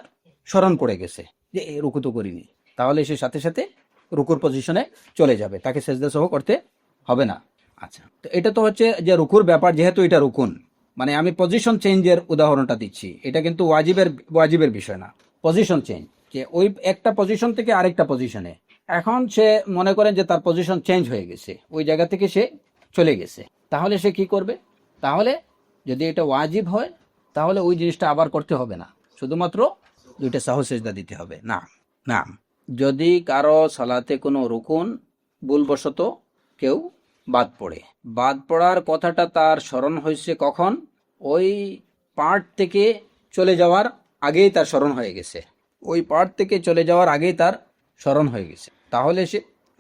স্মরণ পড়ে গেছে যে এই রুকু তো করিনি, তাহলে সে সাথে সাথে রুকুর পজিশনে চলে যাবে, তাকে সেজদা সহ করতে হবে না। আচ্ছা, তো এটা তো হচ্ছে যে রুকুর ব্যাপার, যেহেতু এটা রুকুন, মানে আমি পজিশন চেঞ্জের উদাহরণটা দিচ্ছি। এটা কিন্তু ওয়াজিবের বিষয় না, পজিশন চেঞ্জ, যে ওই একটা পজিশন থেকে আরেকটা পজিশনে এখন সে মনে করেন যে তার পজিশন চেঞ্জ হয়ে গেছে, ওই জায়গা থেকে সে চলে গেছে, তাহলে সে কি করবে? তাহলে যদি এটা ওয়াজিব হয়, তাহলে ওই জিনিসটা আবার করতে হবে না, শুধুমাত্র দুইটা সাহু সেজদা দিতে হবে। না না, যদি কারো সালাতে কোনো রুকুন ভুলবশত কেউ বাদ পড়ার কথাটা তার স্মরণ হয়েছে কখন? ওই পার্ট থেকে চলে যাওয়ার আগেই তার স্মরণ হয়ে গেছে, ওই পার্ট থেকে চলে যাওয়ার আগেই তার স্মরণ হয়ে গেছে,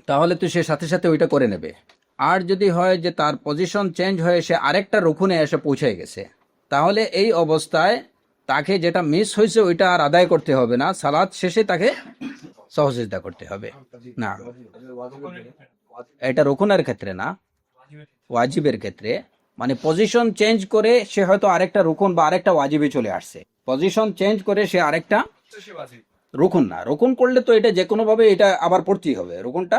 তাহলে তো সে সাথে সাথে ওইটা করে নেবে। আর যদি হয় যে তার পজিশন চেঞ্জ হয়ে সে আরেকটা রুকুনে এসে পৌঁছে গেছে, তাহলে এই অবস্থায় তাকে যেটা মিস হয়েছে ওইটা আর আদায় করতে হবে না, সালাত শেষে তাকে সহজেজদা করতে হবে। না, এটা রুকুনের ক্ষেত্রে না, ওয়াজিবের ক্ষেত্রে। মানে পজিশন চেঞ্জ করে সে হয়তো আরেকটা রুকুন বা আরেকটা ওয়াজিবে চলে আসছে, পজিশন চেঞ্জ করে সে আরেকটা রুকুন না, রুকুন করলে তো এটা যে কোনো ভাবে এটা আবার পড়তেই হবে, রুকুনটা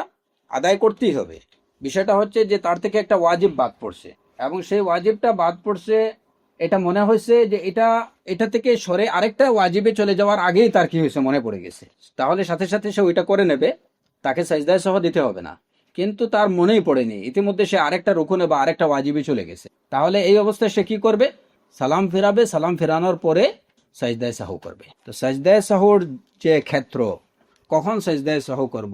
আদায় করতেই হবে। বিষয়টা হচ্ছে যে তার থেকে একটা ওয়াজিব বাদ পড়ছে, এবং সেই ওয়াজিবটা বাদ পড়ছে, এটা মনে হয়েছে যে এটা থেকে সরে আরেকটা ওয়াজিবে চলে যাওয়ার আগেই তার কি হয়েছে, মনে পড়ে গেছে, তাহলে সাথে সাথে সে ওইটা করে নেবে, তাকে সাজদায়ে সহ দিতে হবে না। কিন্তু তার মনেই পড়েনি, ইতিমধ্যে সে আরেকটা রুকুনে বা আরেকটা ওয়াজিবে চলে গেছে, তাহলে এই অবস্থায় সে কি করবে? সালাম ফেরাবে, সালাম ফেরানোর পরে সাজদায়ে সাহু করবে। তো সাজদায়ে সাহুর যে ক্ষেত্র, কখন সাজদায়ে সাহু করব,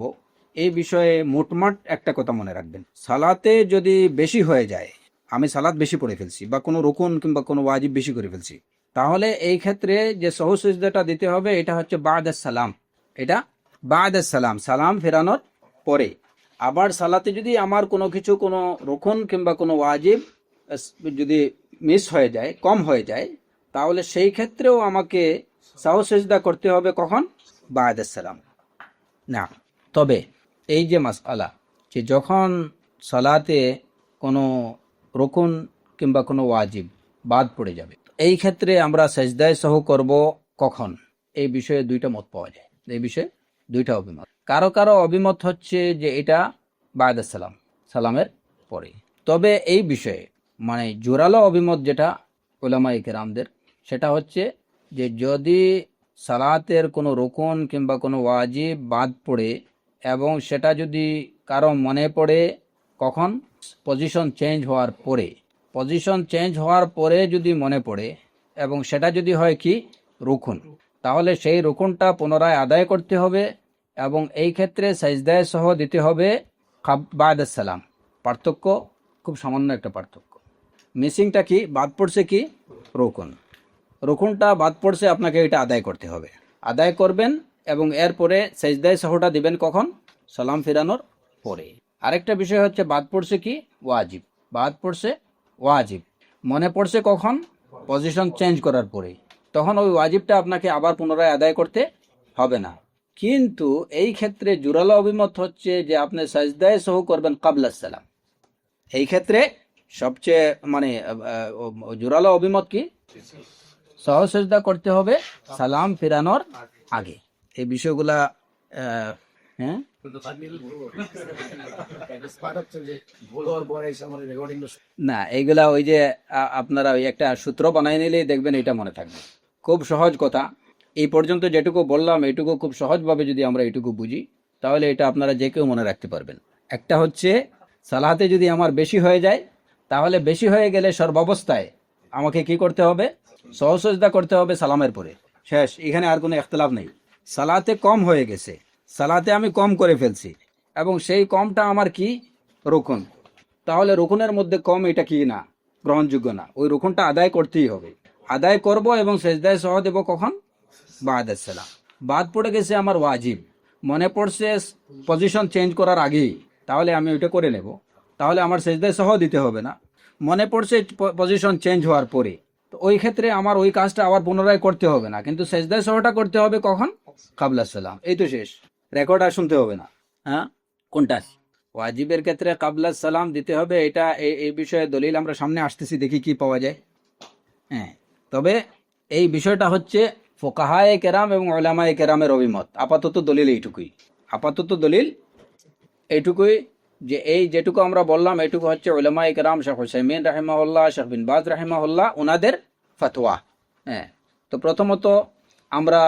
এই বিষয়ে মোটমাট একটা কথা মনে রাখবেন। সালাতে যদি বেশি হয়ে যায়, আমি সালাত বেশি পড়ে ফেলছি বা কোনো রুকুন কিংবা কোনো ওয়াজিব বেশি করে ফেলছি, তাহলে এই ক্ষেত্রে যে সাহু সিজদাটা দিতে হবে এটা হচ্ছে বা'দাস সালাম। এটা বা'দাস সালাম, সালাম ফেরানোর পরে। আবার সালাতে যদি আমার কোনো কিছু, কোনো রুকুন কিংবা কোনো ওয়াজিব যদি মিস হয়ে যায়, কম হয়ে যায়, তাহলে সেই ক্ষেত্রেও আমাকে সাহু সিজদা করতে হবে কখন? বা'দাস সালাম। না, তবে এই যে মাসআলা, যে যখন সালাতে কোনো রুকুন কিংবা কোনো ওয়াজিব বাদ পড়ে যাবে, এই ক্ষেত্রে আমরা সাজদায়ে সাহু করব কখন, এই বিষয়ে দুইটা মত পাওয়া যায়, এই বিষয়ে দুইটা অভিমত। কারো কারো অভিমত হচ্ছে যে এটা বা'দাস সালাম, সালামের পরে। তবে এই বিষয়ে মানে জোরালো অভিমত যেটা উলামায়ে কেরামদের, সেটা হচ্ছে যে যদি সালাতের কোনো রুকুন কিংবা কোনো ওয়াজিব বাদ পড়ে এবং সেটা যদি কারো মনে পড়ে কখন? পজিশন চেঞ্জ হওয়ার পরে যদি মনে পড়ে এবং সেটা যদি হয় কি রুকুন, তাহলে সেই রুকুনটা পুনরায় আদায় করতে হবে এবং এই ক্ষেত্রে সাজদায়ে সহ দিতে হবে বা'দাস সালাম। পার্থক্য খুব সামান্য একটা পার্থক্য। মিসিংটা কি? বাদ পড়ছে কি? রুকুনটা বাদ পড়ছে, আপনাকে এটা আদায় করতে হবে, আদায় করবেন এবং এরপরে সাজদায়ে সহটা দিবেন কখন? সালাম ফেরানোর পরে। আরেকটা বিষয় হচ্ছে বাদ পড়ছে কি? ওয়াজিব। বাদ পড়ছে ওয়াজিব, মনে পড়ছে কখন? পজিশন চেঞ্জ করার পরে, তখন ওই ওয়াজিবটা আপনাকে আবার পুনরায় আদায় করতে হবে না। কিন্তু এই ক্ষেত্রে জোরালো অভিমত হচ্ছে যে আপনি সাজদায়ে সহু করবেন ক্বাবলাস সালাম। এই ক্ষেত্রে সবচেয়ে মানে জোরালো অভিমত কি? সাহু সিজদা করতে হবে সালাম ফেরানোর আগে। এই বিষয়গুলা হ্যাঁ, না এইগুলা ওই যে আপনারা ওই একটা সূত্র বানাই নিলেই দেখবেন এটা মনে থাকবে। খুব সহজ কথা। এই পর্যন্ত যেটুকু বললাম এইটুকু খুব সহজভাবে যদি আমরা এইটুকু বুঝি তাহলে এটা আপনারা যে কেউ মনে রাখতে পারবেন। একটা হচ্ছে সালাতে যদি আমার বেশি হয়ে যায় তাহলে বেশি হয়ে গেলে সর্বাবস্থায় আমাকে কি করতে হবে? সহসজদা করতে হবে সালামের পরে, শেষ। এখানে আর কোনো ইখতিলাফ নেই। সালাতে কম হয়ে গেছে, সালাতে আমি কম করে ফেলছি এবং সেই কমটা আমার কি রুকুন, তাহলে রুকুনের মধ্যে কম এটা কি না, গ্রহণযোগ্য না। ওই রুকুনটা আদায় করতেই হবে, আদায় করব এবং সেজদায় সহ দেব কখন? বাদাস সালাম। বাদ পড়ে গেছে আমার ওয়াজিব, মনে পড়ছে পজিশন চেঞ্জ করার আগেই, তাহলে আমি ওইটা করে নেব, তাহলে আমার সেজদায় সহ দিতে হবে না। মনে পড়ছে পজিশন চেঞ্জ হওয়ার পরে, তো ওই ক্ষেত্রে আমার ওই কাজটা আবার পুনরায় করতে হবে না, কিন্তু সেজদায় সহটা করতে হবে কখন? কাবলা সালাম। এই তো শেষ, রেকর্ড আর শুনতে হবে না। হ্যাঁ, কোনটা ওয়াজিবের ক্ষেত্রে কাবলা সালাম দিতে হবে, এটা এই বিষয়ে দলিল আমরা সামনে আসতেছি, দেখি কি পাওয়া যায়। হ্যাঁ, তবে এই বিষয়টা হচ্ছে ফোকাহায়ে কেরাম এবং ওলামায়ে কেরামের অভিমত। আপাতত দলিল এইটুকুই, আপাতত দলিল এইটুকুই যে এই যেটুকু আমরা বললাম এইটুকু হচ্ছে ওলামায়ে কেরাম, শেখ হুসাইমিন রাহিমাহুল্লাহ, শেখ বিন বাজ রাহিমাহুল্লাহ, ওনাদের ফতোয়া। হ্যাঁ, তো প্রথমত আমরা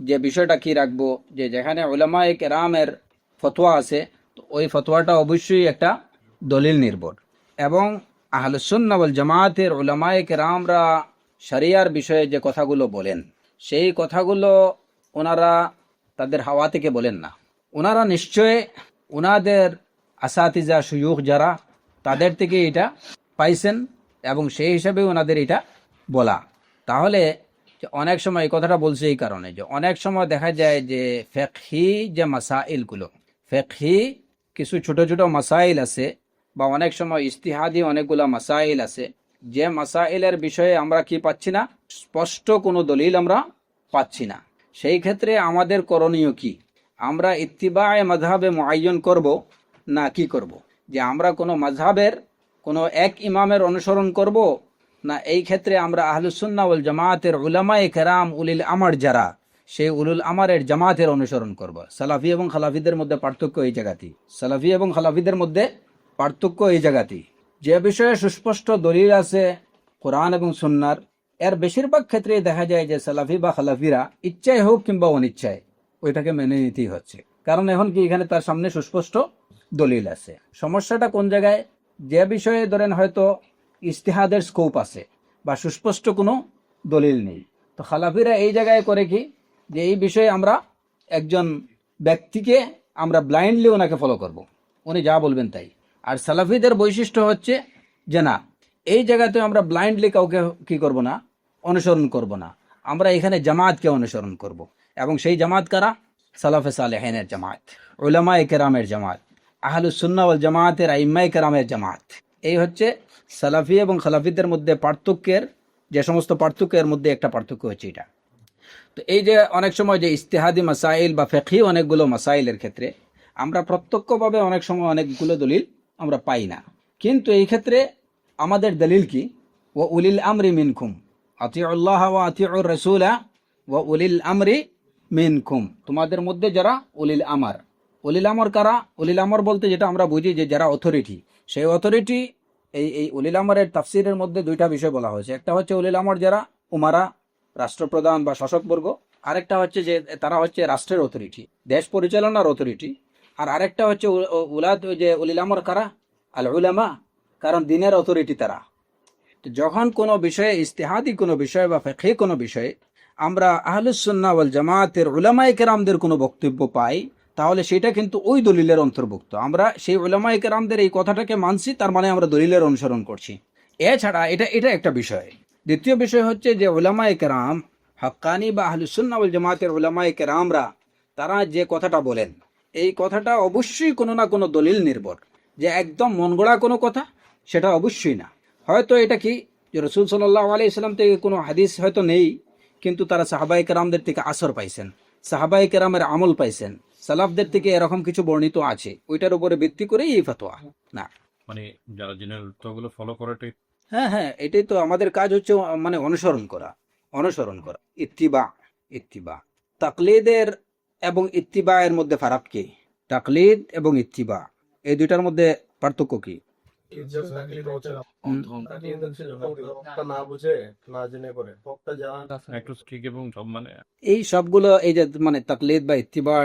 যে বিষয়টা কি রাখবো, যে যেখানে ওলামায়ে কেরামের ফতোয়া আছে তো ওই ফতোয়াটা অবশ্যই একটা দলিল নির্ভর, এবং আহলুস সুন্নাহ ওয়াল জামাতের উলামায়ে কেরামরা শরিয়ার বিষয়ে যে কথাগুলো বলেন সেই কথাগুলো ওনারা তাদের হাওয়া থেকে বলেন না। ওনারা নিশ্চয় ওনাদের আসাতিজা শুয়ুখ যারা তাদের থেকে এটা পাইছেন এবং সেই হিসাবে ওনাদের এটা বলা। তাহলে অনেক সময় এই কথাটা বলছে এই কারণে যে অনেক সময় দেখা যায় যে ফিকহি যে মাসাইলগুলো, ফিকহি কিছু ছোট ছোট মাসাইল আছে বা অনেক সময় ইজতিহাদি অনেকগুলা মাসাইল আছে, যে মাসাইলের বিষয়ে আমরা কি পাচ্ছি না, স্পষ্ট কোনো দলিল আমরা পাচ্ছি না। সেই ক্ষেত্রে আমাদের করণীয় কি? আমরা ইত্তিবায়ে মাযহাবে মুআয়্যান করব না কি করব? যে আমরা কোনো মাযহাবের কোনো এক ইমামের অনুসরণ করব, না এই ক্ষেত্রে আমরা আহলুস সুন্নাহ ওয়াল জামাতের উলামায়ে কেরাম উলিল আমর যারা সেই উলুল আমারের জামাতের অনুসরণ করব। সালাফি এবং খালাফিদের মধ্যে পার্থক্য এই জায়গাতেই, সালাফি এবং খালাফিদের মধ্যে পার্থক্য এই জায়গাতেই। যে বিষয়ে সুস্পষ্ট দলিল আছে কোরআন এবং সুন্নাহর, এর বেশিরভাগ ক্ষেত্রে দেখা যায় যে সালাফি বা খালাফিরা ইচ্ছায় হোক কিংবা অনিচ্ছায় ওইটাকে মেনে নিতেই হচ্ছে, কারণ এখন কি এখানে তার সামনে সুস্পষ্ট দলিল আছে। সমস্যাটা কোন জায়গায়? যে বিষয়ে ধরেন হয়তো ইজতিহাদের স্কোপ আছে বা সুস্পষ্ট কোনো দলিল নেই, তো খালাফিরা এই জায়গায় করে কি যে এই বিষয়ে আমরা একজন ব্যক্তিকে আমরা ব্লাইন্ডলি ওনাকে ফলো করব, উনি যা বলবেন তাই। আর সালাফিদের বৈশিষ্ট্য হচ্ছে যে না, এই জায়গাতে আমরা ব্লাইন্ডলি কাউকে কি করব না, অনুসরণ করব না, আমরা এখানে জামাতকে অনুসরণ করব। এবং সেই জামাত কারা? সালাফে সালেহিনের জামাত, উলামায়ে কেরামের জামাত, আহলুস সুন্নাহ ওয়াল জামাতের আইম্মায়ে কেরামের জামাত। এই হচ্ছে সালাফি এবং খালাফিদের মধ্যে পার্থক্যের যে সমস্ত পার্থক্যের মধ্যে একটা পার্থক্য হচ্ছে এটা। তো এই যে অনেক সময় যে ইজতিহাদি মাসাইল বা ফিকহি অনেকগুলো মাসাইলের ক্ষেত্রে আমরা প্রত্যক্ষভাবে অনেক সময় অনেকগুলো দলিল আমরা পাই না, কিন্তু এই ক্ষেত্রে আমাদের দলিল কি? ওয়া উলিল আমরি মিনকুম আতিউল্লাহ ওয়া আতিউর রাসূলা ওয়া উলিল আমরি মিনকুম, তোমাদের মধ্যে যারা উলিল আমর। উলিল আমর কারা? উলিল আমর বলতে যেটা আমরা বুঝি যে যারা অথরিটি, সেই অথরিটি এই উলিল আমরের তাফসিরের মধ্যে দুইটা বিষয় বলা হয়েছে। একটা হচ্ছে উলিল আমর যারা উমারা, রাষ্ট্রপ্রধান বা শাসকবর্গ, আরেকটা হচ্ছে যে তারা হচ্ছে রাষ্ট্রের অথরিটি, দেশ পরিচালনার অথরিটি। আর আরেকটা হচ্ছে উলাদ, যে উলিল আমর কারা? আল উলামা, কারণ দিনের অথরিটি তারা। তো যখন কোনো বিষয়ে ইজতিহাদি কোনো বিষয় বা ফিকহি কোনো বিষয়ে আমরা আহলুস সুন্নাহ ওয়াল জামাতের উলামায়ে কেরামদের কোনো বক্তব্য পাই, তাহলে সেটা কিন্তু ওই দলিলের অন্তর্ভুক্ত। আমরা সেই উলামায়ে কেরামদের এই কথাটাকে মানছি, তার মানে আমরা দলিলের অনুসরণ করছি। এছাড়া এটা একটা বিষয়। দ্বিতীয় বিষয় হচ্ছে যে উলামায়ে কেরাম হাক্কানি বা আহলুস সুন্নাহ ওয়াল জামাতের উলামায়ে কেরামরা তারা যে কথাটা বলেন এই কথাটা অবশ্যই কোনো না কোনো দলিল নির্ভর, যে একদম মন গড়া কোনো কথা সেটা অবশ্যই না। হয়তো এটা কি যে রাসূল সাল্লাল্লাহু আলাইহি ওয়াসাল্লাম থেকে কোনো হাদিস হয়তো নেই, কিন্তু তারা সাহাবায়ে কেরামদের থেকে আসর পাইছেন, সাহাবায়ে কেরামের আমল পাইছেন, সালাফদের থেকে এরকম কিছু বর্ণিত আছে, ওইটার উপরে ভিত্তি করে এই ফতোয়া না। মানে যারা জেনারেল তগুলো ফলো করাটাই। হ্যাঁ, এটাই তো আমাদের কাজ হচ্ছে, মানে অনুসরণ করা। ইত্তিবা। তাকলিদের এবং ইত্তিবায়ের মধ্যে ফারাক কি? তাকলিদ এবং ইত্তিবা, এই দুইটার মধ্যে পার্থক্য কি? না বুঝে না জেনে করে হকটা জানা একটু ঠিক এবং সব মানে এই সবগুলো, এই যে মানে তাকলিদ বা ইত্তিবার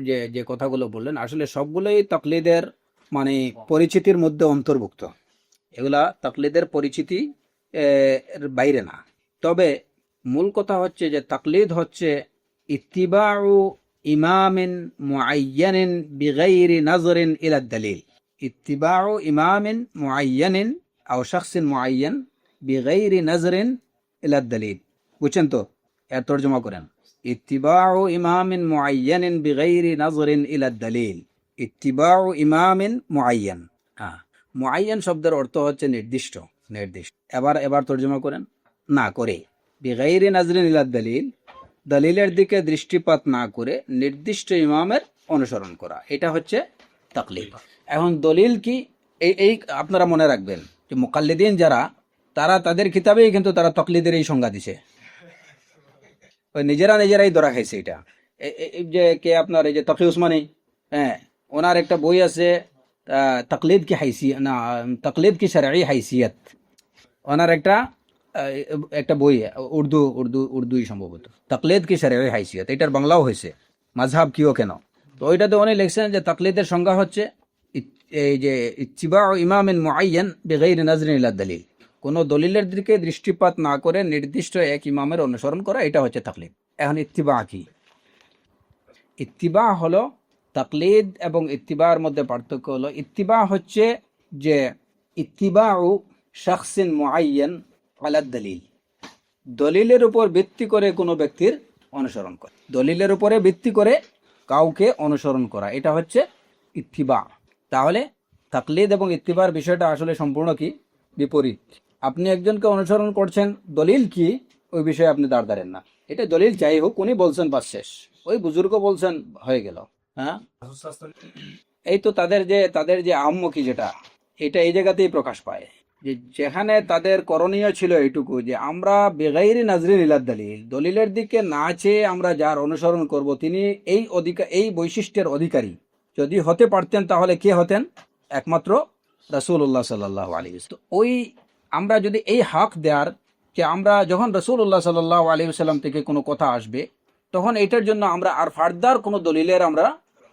যে যে কথাগুলো বললেন, আসলে সবগুলোই তাকলিদের মানে পরিচিতির মধ্যে অন্তর্ভুক্ত। এগুলা তাকলিদের পরিচিতি এর বাইরে না। তবে মূল কথা হচ্ছে যে তাকলিদ হচ্ছে ইত্তিবাউ ইমামিন মুআয়্যানিন বিগাইরি নাজরিন ইলা দালিল। ইত্তিবাউ ইমামিন মুআয়্যানিন আও শাখসিন মুআয়্যান বিগাইরি নাজরিন ইলা দালিল। বুঝছেন তো? এর তর্জমা করেন, ইত্তিবাউ ইমামিন মুআয়্যানিন বিগাইরি নাজরিন ইলা দালিল। ইত্তিবাউ ইমামিন মুআয়্যান, হ্যাঁ, মুআয়্যান শব্দের অর্থ হচ্ছে নির্দিষ্ট, নির্দিষ্ট। এবার তর্জমা করেন, না করে, বিগাইরি নাজরিন ইলা দালিল, দলিলের দিকে দৃষ্টিপাত না করে নির্দিষ্ট ইমামের অনুসরণ করা, এটা হচ্ছে তাকলিদ। এখন দলিল কি, এই আপনারা মনে রাখবেন যে মুকাল্লিদিন যারা, তারা তাদের কিতাবেই কিন্তু তারা তাকলিদের এই সংজ্ঞা দিছে, ওই নিজেরাই ধরা খাইছে এটা। এই যে কে আপনার এই যে তকি উসমানী, হ্যাঁ, ওনার একটা বই আছে তাকলিদ কি হাইসিয়ত, না তাকলিদ কি শরঈ হাইসিয়ত, ওনার একটা বই, উর্দুই সম্ভবত, তাকলিদ কি শরঈ হাইসিয়ত, এটার বাংলাও হয়েছে, মাযহাব কিও কেন। তো ওইটাতে উনি লিখছেন যে তাকলিদের সংজ্ঞা হচ্ছে এই যে ইত্তিবাউ ইমামিন মুআয়্যান বিগাইরি নাজরিন ইলা দালিল, কোন দলিলের দিকে দৃষ্টিপাত না করে নির্দিষ্ট এক ইমামের অনুসরণ করা, এটা হচ্ছে তাকলিদ। এখন ইত্তিবা কি? ইত্তিবা হলো, তাকলিদ এবং ইত্তিবার মধ্যে পার্থক্য হলো, ইত্তিবা হচ্ছে যে ইত্তিবাউ শাখসিন মুআয়্যান আলা দালিল, দলিলের উপর ভিত্তি করে কোনো ব্যক্তির অনুসরণ করা, দলিলের উপরে ভিত্তি করে কাউকে অনুসরণ করা, এটা হচ্ছে ইত্তিবা। তাহলে তাকলিদ এবং ইত্তিবার বিষয়টা আসলে সম্পূর্ণ কি বিপরীত। আপনি একজনকে অনুসরণ করছেন, দলিল কি ওই বিষয়ে আপনি দাঁড় দাঁড়েন না, এটা দলিল যাই হোক, উনি বলছেন বাস শেষ, ওই বুজুর্গ বলছেন হয়ে গেল। হ্যাঁ, এই তো তাদের যে আহম্মকি যেটা, এটা এই জায়গাতেই প্রকাশ পায়, যে যেখানে তাদের করণীয় ছিল এইটুকু যে আমরা বেগাইরি নাজরিন ইলা দালিল, দলিলের দিকে না চেয়ে আমরা যার অনুসরণ করব তিনি এই বৈশিষ্ট্যের অধিকারী যদি হতে পারতেন, তাহলে কে হতেন? একমাত্র রাসূলুল্লাহ সাল্লাল্লাহু আলাইহি ওয়াসাল্লাম। ওই আমরা যদি এই হক দেওয়ার, যে আমরা যখন রাসূলুল্লাহ সাল্লাল্লাহু আলাইহি ওয়াসাল্লাম থেকে কোনো কথা আসবে, তখন এটার জন্য আমরা আর ফার্দার কোনো দলিলের আমরা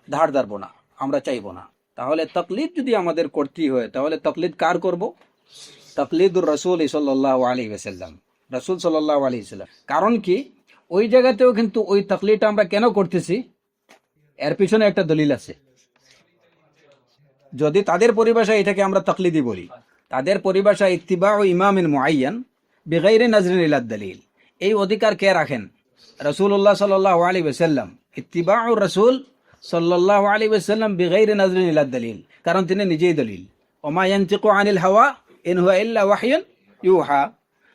ধার ধারবো না, আমরা চাইবো না। তাহলে তাকলিদ যদি আমাদের করতেই হয়, তাহলে তাকলিদ কার করব? তাকলিদুর রাসূল সাল্লাল্লাহু আলাইহি ওয়াসাল্লাম, রাসূল সাল্লাল্লাহু আলাইহি ওয়াসাল্লাম। কারণ কি, ওই জায়গাতেও কিন্তু ওই তাকলিদটা আমরা কেন করতেছি, এর পিছনে একটা দলিল আছে। যদি তাদের পরিভাষায় এটাকে আমরা তাকলিদি বলি, তাদের পরিভাষায় ইত্তিবাউ ইমামিন মুআয়্যান বিগাইরি নাজরিন ইলা দালিল, এই অধিকার কে রাখেন? রাসূলুল্লাহ সাল্লাল্লাহু আলাইহি ওয়াসাল্লাম। ইত্তিবাউ রাসূল সাল্লাল্লাহু আলাইহি ওয়াসাল্লাম বিগাইরি নাজরিন ইলা দালিল, কারণ তিনি নিজেই দলিল। ওমা ইয়ানতিকু আনিল হাওয়া ইন হুয়া ইল্লা ওয়াহয়ুন ইউহা,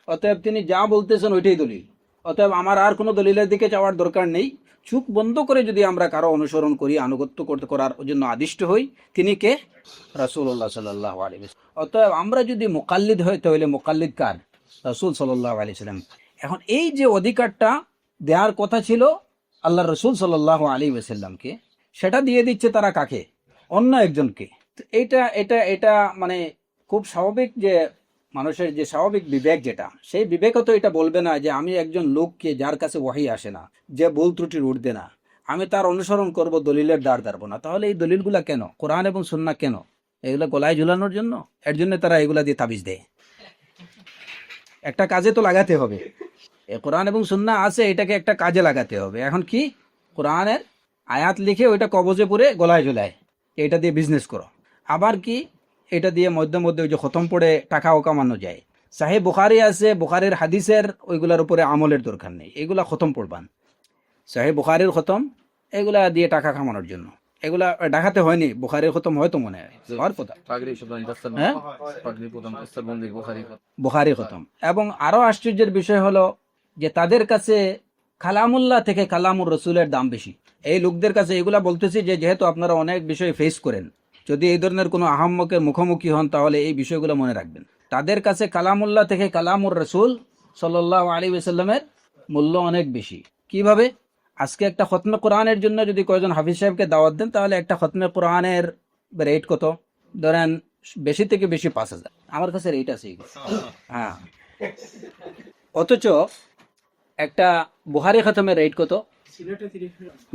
অতএব তিনি যা বলতেছেন ওইটাই দলিল। অতএব আমার আর কোনো দলিলের দিকে যাওয়ার দরকার নেই। চোখ বন্ধ করে যদি আমরা কারো অনুসরণ করি, আনুগত্য করার জন্য আদিষ্ট হই, তিনি কে? রাসূলুল্লাহ সাল্লাল্লাহু আলাইহি ওয়াসাল্লাম। অতএব আমরা যদি মুকাল্লিদ হই, তাহলে মুকাল্লিদ কার? রাসূল সাল্লাল্লাহু আলাইহি ওয়াসাল্লাম। এখন এই যে অধিকারটা দেওয়ার কথা ছিল আল্লাহ রাসূল সাল্লাল্লাহু আলাইহি ওয়াসাল্লামকে, সেটা দিয়ে দিচ্ছে তারা কাকে? অন্য একজনকে। এটা মানে খুব স্বাভাবিক, যে মানুষের যে স্বাভাবিক বিবেক যেটা, সেই বিবেকও তো এটা বলবে না যে আমি একজন লোককে যার কাছে ওহী আসে না, যে ভুল ত্রুটির উঠবে না, আমি তার অনুসরণ করব, দলিলের দ্বার ধারবো না। তাহলে এই দলিলগুলা কেন? কোরআন এবং সুন্নাহ কেন? এগুলা গলায় ঝুলানোর জন্য? এর জন্য তারা এগুলা দিয়ে তাবিজ দেয়। একটা কাজে তো লাগাতে হবে, কোরআন এবং সুন্নাহ আছে, এটাকে একটা কাজে লাগাতে হবে। এখন কি, কোরআনের আয়াত লিখে ওইটা কবজে পরে গলায় ঝুলায়, এটা দিয়ে বিজনেস করো। আবার কি, এটা দিয়ে মধ্যে মধ্যে ওই যে খতম পড়ে টাকাও কামানো যায়। সাহিহ বুখারী আছে, বুখারীর হাদিসের ওইগুলার উপরে আমলের দরকার নেই, এগুলা খতম পড়বান, সাহিহ বুখারীর খতম, এগুলা দিয়ে টাকা কামানোর জন্য। এগুলা ঢাকাতে হয়নি, বুখারীর খতম হয়তো মনে হয় হওয়ার কথা, বুখারী খতম। এবং আরো আশ্চর্যের বিষয় হলো যে তাদের কাছে কালামুল্লাহ থেকে কালামুর রসুলের দাম বেশি। এই লোকদের কাছে এগুলা বলতেছি যে যেহেতু আপনারা অনেক বিষয় ফেস করেন, যদি এই ধরনের কোনো আহাম্মকের মুখোমুখি হন, তাহলে এই বিষয়গুলো মনে রাখবেন। তাদের কাছে কালামুল্লাহ থেকে কালামুর রসুল সাল্লাল্লাহু আলাইহি ওয়াসাল্লামের মূল্য অনেক বেশি। কিভাবে? আজকে একটা খতমে কোরআনের জন্য যদি কয়েকজন হাফিজ সাহেবকে দাওয়াত দেন, তাহলে একটা খতমে কোরআনের রেট কত? ধরেন বেশি থেকে বেশি 5,000। আমার কাছে রেট আছে এগুলো। হ্যাঁ, অথচ একটা বুহারি খতমের রেট কত?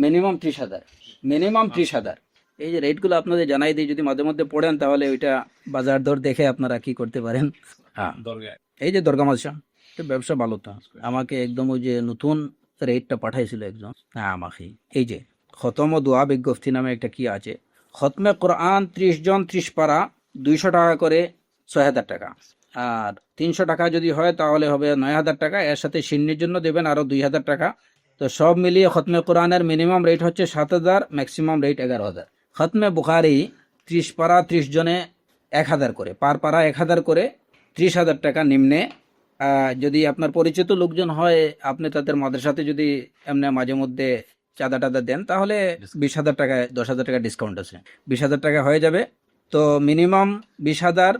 Minimum 30,000, minimum 30,000। এই যে রেটগুলো আপনাদের জানাই দিই, যদি মাঝে মধ্যে পড়েন তাহলে ওইটা বাজার দর দেখে আপনারা কি করতে পারেন। হ্যাঁ, এই যে দরগা মাদশা, ব্যবসা ভালো। তা আমাকে একদম ওই যে নতুন রেটটা পাঠাইছিল একজন। হ্যাঁ, আমাকে এই যে খতম ও দোয়া বিজ্ঞপ্তি নামে একটা কি আছে, খতমে কোরআন 30 জন 30 পারা 200 টাকা করে 6,000 টাকা, আর 300 টাকা যদি হয় তাহলে হবে 9,000 টাকা। এর সাথে সিন্নির জন্য দেবেন আরো 2,000 টাকা। তো সব মিলিয়ে খতমে কোরআনের মিনিমাম রেট হচ্ছে 7,000, ম্যাক্সিমাম রেট 11,000। খতমে বুখারি 30 পারা 30 জনে 1,000 করে, পার পারা 1,000 করে, 30,000 টাকা নিম্নে। যদি আপনার পরিচিত লোকজন হয়, আপনি তাদের মাদ্রাসাতে যদি এমনি মাঝে মধ্যে চাঁদা টাদা দেন, তাহলে 20,000 টাকায় 10,000 টাকা ডিসকাউন্ট আছে, 20,000 টাকা হয়ে যাবে। তো মিনিমাম 20,000,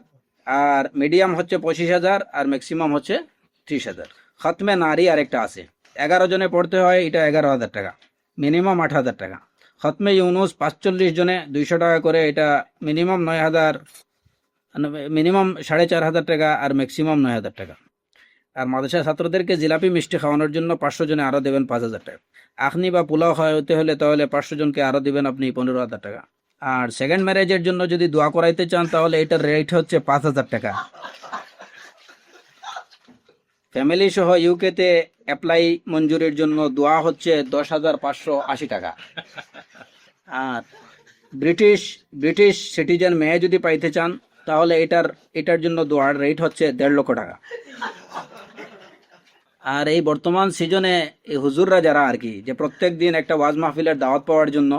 আর মিডিয়াম হচ্ছে 25,000, আর ম্যাক্সিমাম হচ্ছে 30,000। খতমে নারী আরেকটা আছে, 11 জনে পড়তে হয়, এটা 11,000 টাকা, মিনিমাম 8,000 টাকা। খতমে ইউনুস 45 জনে 200 টাকা করে, এটা মিনিমাম 9,000, মিনিমাম 4,500 টাকা, আর ম্যাক্সিমাম 9,000 টাকা। আর মাদ্রাসা ছাত্রদেরকে জিলাপি মিষ্টি খাওয়ানোর জন্য 500 জনে আরো দেবেন 5,000 টাকা। আখনি বা পোলাও খাওয়াতে হলে তাহলে 500 জনকে আরো দিবেন আপনি 15,000 টাকা। আর সেকেন্ড ম্যারেজের জন্য যদি দোয়া করাইতে চান, তাহলে এটার রেট হচ্ছে 5,000 টাকা। ফ্যামিলি সহ ইউকেতে অ্যাপ্লাই মঞ্জুরির জন্য দোয়া হচ্ছে 10,580 টাকা। আর ব্রিটিশ সিটিজেন মেয়ে যদি পাইতে চান, তাহলে এটার জন্য দোয়ার রেট হচ্ছে 1.5 লক্ষ টাকা। আর এই বর্তমান সিজনে এই হুজুররা যারা আর কি, যে প্রত্যেক দিন একটা ওয়াজ মাহফিলের দাওয়াত পাওয়ার জন্য,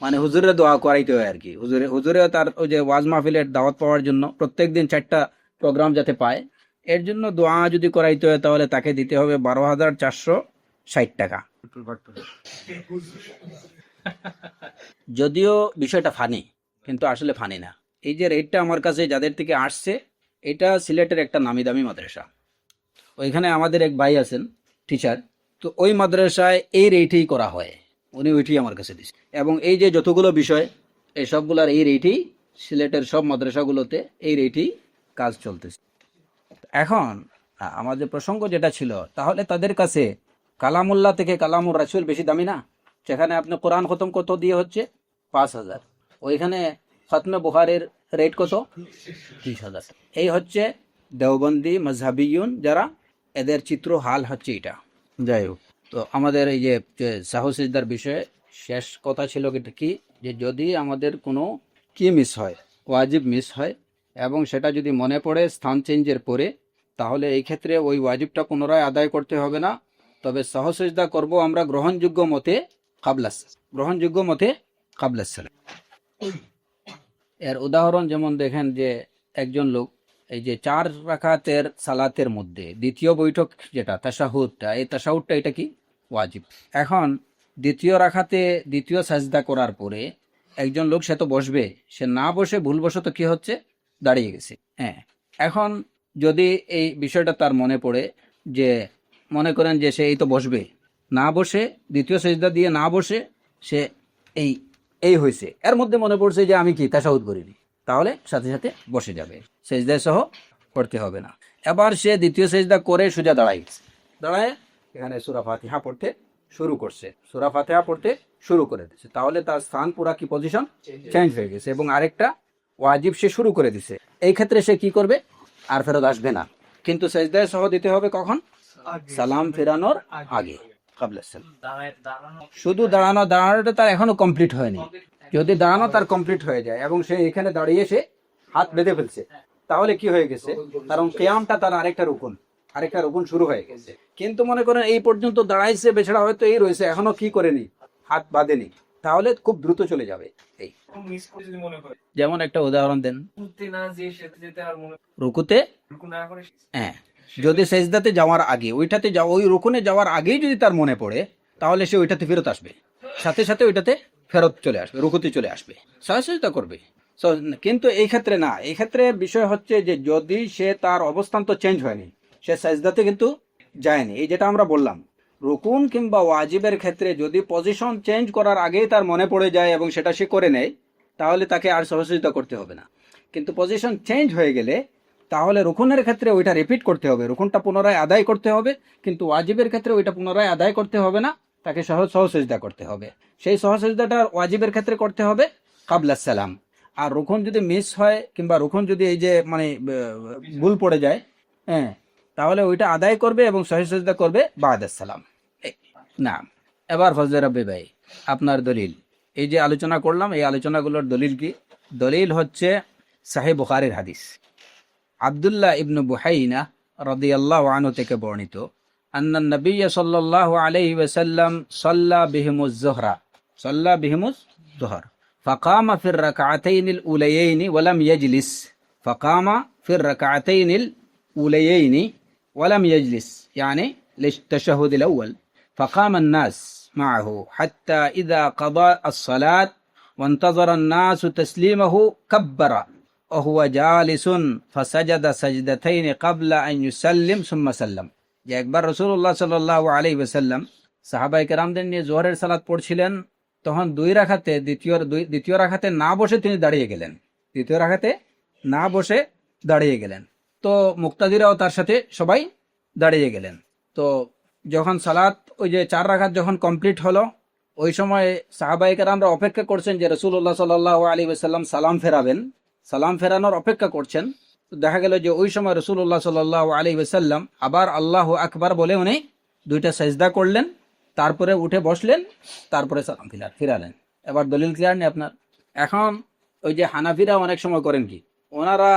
মানে হুজুরের দোয়া করাইতে হয় আর কি, হুজুরে তার ওই যে ওয়াজ মাহফিলের দাওয়াত পাওয়ার জন্য প্রত্যেক দিন 4টা প্রোগ্রাম যাতে পায়, এর জন্য দোয়া যদি করাইতে হয় তাহলে তাকে দিতে হবে 12,460 টাকা। যদিও বিষয়টা ফানি, কিন্তু আসলে ফানি না। এই যে রেটটা আমার কাছে যাদের থেকে আসছে, এটা সিলেটের একটা নামি দামি মাদ্রাসা। ওইখানে আমাদের এক ভাই আছেন টিচার, তো ওই মাদ্রাসায় এই রেটেই করা হয়, উনি ওইটাই আমার কাছে দিচ্ছে। এবং এই যে যতগুলো বিষয়, এই সবগুলোর এই রেটেই সিলেটের সব মাদ্রাসাগুলোতে এই রেটেই কাজ চলতেছে। এখন আমাদের প্রসঙ্গ যেটা ছিল, তাহলে তাদের কাছে কালামুল্লাহ থেকে কালামুর রাসূল বেশি দামি না? সেখানে আপনি কোরআন খতম কত দিয়ে হচ্ছে 5,000, ওইখানে খতমে বুখারীর রেট কত? 30,000। এই হচ্ছে দেওবন্দি মজহাবিয়ুন যারা, এদের চিত্র হাল হচ্ছে এটা। যাই হোক, তো আমাদের এই যে সাহু সিজদার বিষয়ে শেষ কথা ছিল কি, যে যদি আমাদের কোনো কি মিস হয়, ওয়াজিব মিস হয়, এবং সেটা যদি মনে পড়ে স্থান চেঞ্জের পরে, তাহলে এই ক্ষেত্রে ওই ওয়াজিবটা পুনরায় আদায় করতে হবে না। তবে সাহু সিজদা করবো আমরা গ্রহণযোগ্য মতে কাবলাস সালাম। এর উদাহরণ যেমন দেখেন, যে একজন লোক এই যে 4 রাকাতের সালাতের মধ্যে দ্বিতীয় বৈঠক যেটা তাশাহুদটা, এই তাশাহুদটা এটা কি ওয়াজিব। এখন দ্বিতীয় রাকাতে দ্বিতীয় সাজদা করার পরে একজন লোক সে তো বসবে, সে না বসে ভুলবশত কি হচ্ছে, দাঁড়িয়ে গেছে। হ্যাঁ, এখন যদি এই বিষয়টা তার মনে পড়ে, যে মনে করেন যে সে এই তো বসবে, না বসে দ্বিতীয় সাজদা দিয়ে না বসে সে এই হয়েছে, এর মধ্যে মনে পড়ছে যে আমি কি তাশাহুদ করিনি, তাহলে সাথে সাথে বসে যাবে, সেজদায় সহ পড়তে হবে না। এবার সে দ্বিতীয় সেজদা করে সোজা দাঁড়ায় এখানে সূরা ফাতিহা পড়তে শুরু করে দিয়েছে, তাহলে তার স্থান পুরা কি পজিশন চেঞ্জ হয়ে গেছে, এবং আরেকটা ওয়াজিব সে শুরু করে দিছে। এই ক্ষেত্রে সে কি করবে, আর ফেরত আসবে না, কিন্তু সেজদায় সহ দিতে হবে কখন? সালাম ফেরানোর আগে, কাবলা সালাম। শুধু দাঁড়ানোটা তার এখনো কমপ্লিট হয়নি। যদি দাঁড়ানো তার কমপ্লিট হয়ে যায় এবং সে এখানে দাঁড়িয়ে সে হাত বেঁধে ফেলছে, তাহলে কি হয়ে গেছে, কারণ কিয়ামটা তার আরেকটা রুকুন শুরু হয়ে গেছে। কিন্তু মনে করেন এই পর্যন্ত দাঁড়াইছে, বেছাড়া হয়তো এই রয়েছে, এখনো কি করেনি, হাত বাঁধেনি, তাহলে খুব দ্রুত চলে যাবে। এই যেমন একটা উদাহরণ দেন, রুকুতে, হ্যাঁ, যদি সেজদাতে যাওয়ার আগে ওই রুকুনে যাওয়ার আগেই যদি তার মনে পড়ে, তাহলে সে ওইটাতে ফেরত আসবে, সাথে সাথে ওইটাতে ফেরত চলে আসবে, রুকুতে চলে আসবে, সহজটা করবে। কিন্তু এই ক্ষেত্রে না, এই ক্ষেত্রে বিষয় হচ্ছে যে যদি সে তার অবস্থান তো চেঞ্জ হয়নি, সে সাজদাতে কিন্তু যায়নি, এই যেটা আমরা বললাম রুকুন কিংবা ওয়াজিবের ক্ষেত্রে যদি পজিশন চেঞ্জ করার আগেই তার মনে পড়ে যায় এবং সেটা সে করে নেয়, তাহলে তাকে আর সহযোগিতা করতে হবে না। কিন্তু পজিশন চেঞ্জ হয়ে গেলে তাহলে রুকুনের ক্ষেত্রে ওইটা রিপিট করতে হবে, রুকুনটা পুনরায় আদায় করতে হবে, কিন্তু ওয়াজিবের ক্ষেত্রে ওইটা পুনরায় আদায় করতে হবে না, তাকে সহযোগিতা করতে হবে। সেই সহযোগিতাটা ওয়াজিবের ক্ষেত্রে করতে হবে কাবলা সালাম। আর রুকুন যদি মিস হয় কিংবা রুকুন যদি এই যে মানে ভুল পড়ে যায়, হ্যাঁ, তাহলে ওইটা আদায় করবে এবং সহযোগিতা করবে বাদাস সালাম। না, এবার ফজলে রাব্বি ভাই আপনার দলিল, এই যে আলোচনা করলাম এই আলোচনাগুলোর দলিল কি? দলিল হচ্ছে সাহিহ বুখারীর হাদিস, আব্দুল্লাহ ইবনু বুহাইনা রাদিয়াল্লাহু আনহু থেকে বর্ণিত, আন্না নবী সাল্লাল্লাহু আলাইহি ওয়াসাল্লাম সাল্লা বিহিমুজ যুহর فقام في الركعتين الأوليين ولم يجلس فقام في الركعتين الأوليين ولم يجلس يعني للتشهد الأول فقام الناس معه حتى إذا قضى الصلاة وانتظر الناس تسليمه كبر وهو جالس فسجد سجدتين قبل أن يسلم ثم سلم। যে একবার রাসূলুল্লাহ সাল্লাল্লাহু আলাইহি ওয়াসাল্লাম সাহাবায়ে কেরামদের নিয়ে জোহরের সালাত পড়ছিলেন, তখন দ্বিতীয় রাকাতে না বসে তিনি দাঁড়িয়ে গেলেন, দ্বিতীয় রাকাতে না বসে দাঁড়িয়ে গেলেন। তো মুক্তাদিরাও তার সাথে সবাই দাঁড়িয়ে গেলেন। তো যখন সালাত ওই যে 4 রাকাত যখন কমপ্লিট হলো, ওই সময় সাহাবায়ে কেরামরা অপেক্ষা করছেন যে রাসূলুল্লাহ সাল্লাল্লাহু আলাইহি ওয়াসাল্লাম সালাম ফেরাবেন, সালাম ফেরানোর অপেক্ষা করছেন। তো দেখা গেল যে ওই সময় রাসূলুল্লাহ সাল্লাল্লাহু আলাইহি ওয়াসাল্লাম আবার আল্লাহু আকবার বলে উনি 2টা সাজদা করলেন, তারপরে উঠে বসলেন, তারপরে সালাম ফিরালেন। এবার দলিল ক্লিয়ার নেই আপনার? এখন ওই যে হানাফিরা অনেক সময় করেন কি, ওনারা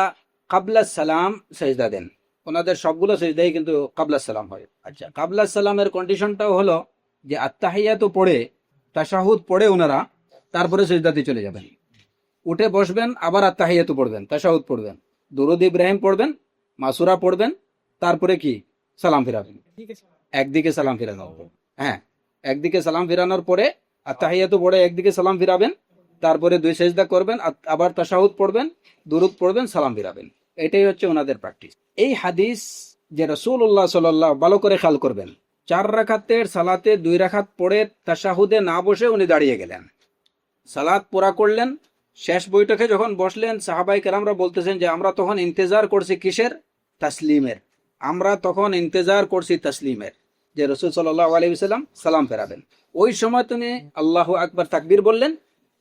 কাবলা সালাম সাজদা দেন, ওনাদের সবগুলো সাজদাই কিন্তু কাবলা সালাম হয়। আচ্ছা, কাবলা সালামের কন্ডিশনটাও হলো যে আত্তাহিয়াতু পড়ে তাশাহুদ পড়ে ওনারা তারপরে সাজদাতে চলে যাবেন, উঠে বসবেন, আবার আত্তাহিয়াতু পড়বেন, তাশাহুদ পড়বেন, দুরুদ ইব্রাহিম পড়বেন, মাসুরা পড়বেন, তারপরে কি সালাম ফিরাবেন, একদিকে সালাম ফিরানো। হ্যাঁ, একদিকে সালাম ফিরানোর পরে আত্তাহিয়াতু পড়ে একদিকে সালাম ফিরাবেন, তারপরে 2 সেজদা করবেন, আবার তাশাহুদ পড়বেন, দুরুদ পড়বেন, সালাম ফিরাবেন। এটাই হচ্ছে ওনাদের প্র্যাকটিস। এই হাদিস যে রাসূলুল্লাহ সাল্লাল্লাহু, ভালো করে খেয়াল করবেন, 4 রাকাতের সালাতে 2 রাকাত পড়ে তাশাহুদে না বসে উনি দাঁড়িয়ে গেলেন, সালাত পুরা করলেন, শেষ বৈঠকে যখন বসলেন সাহাবায়ে কেরামরা বলতেছেন যে আমরা তখন ইন্তেজার করছি কিসের? তাসলিমের। আমরা তখন ইন্তেজার করছি তাসলিমের, যে রাসূল সাল্লাল্লাহু আলাইহি ওয়াসাল্লাম সালাম ফেরাবেন। ওই সময় তিনি আল্লাহু আকবার তাকবীর বললেন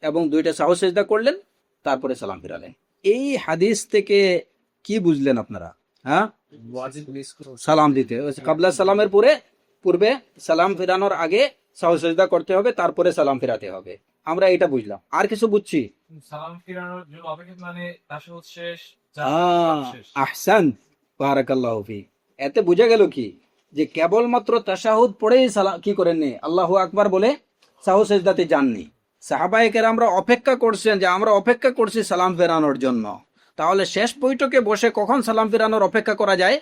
এবং 2টা সাহু সিজদা করলেন, তারপরে সালাম ফিরালেন। এই হাদিস থেকে কি বুঝলেন আপনারা? হ্যাঁ, সালাম দিতে কাবলা সালামের পূর্বে সালাম ফিরানোর আগে সাহু সিজদা করতে হবে, তারপরে সালাম ফিরাতে হবে। আমরা এটা বুঝলাম। আর কিছু বুঝছি? সালাম ফিরানোর জন্য অপেক্ষা মানে তাশাহুদ শেষ, আহসান, বারাকাল্লাহু ফিক। এতে বোঝা গেল কি যে কেবলমাত্র তাশাহুদ পড়েই কি করেননি, আল্লাহু আকবার বলে সাহু সিজদাতে যাননি। সাহাবায়ে কেরামরা অপেক্ষা করছেন যে আমরা অপেক্ষা করছি সালাম ফেরানোর জন্য। তাহলে শেষ বৈঠকে বসে কখন সালাম ফেরানোর অপেক্ষা করা যায়?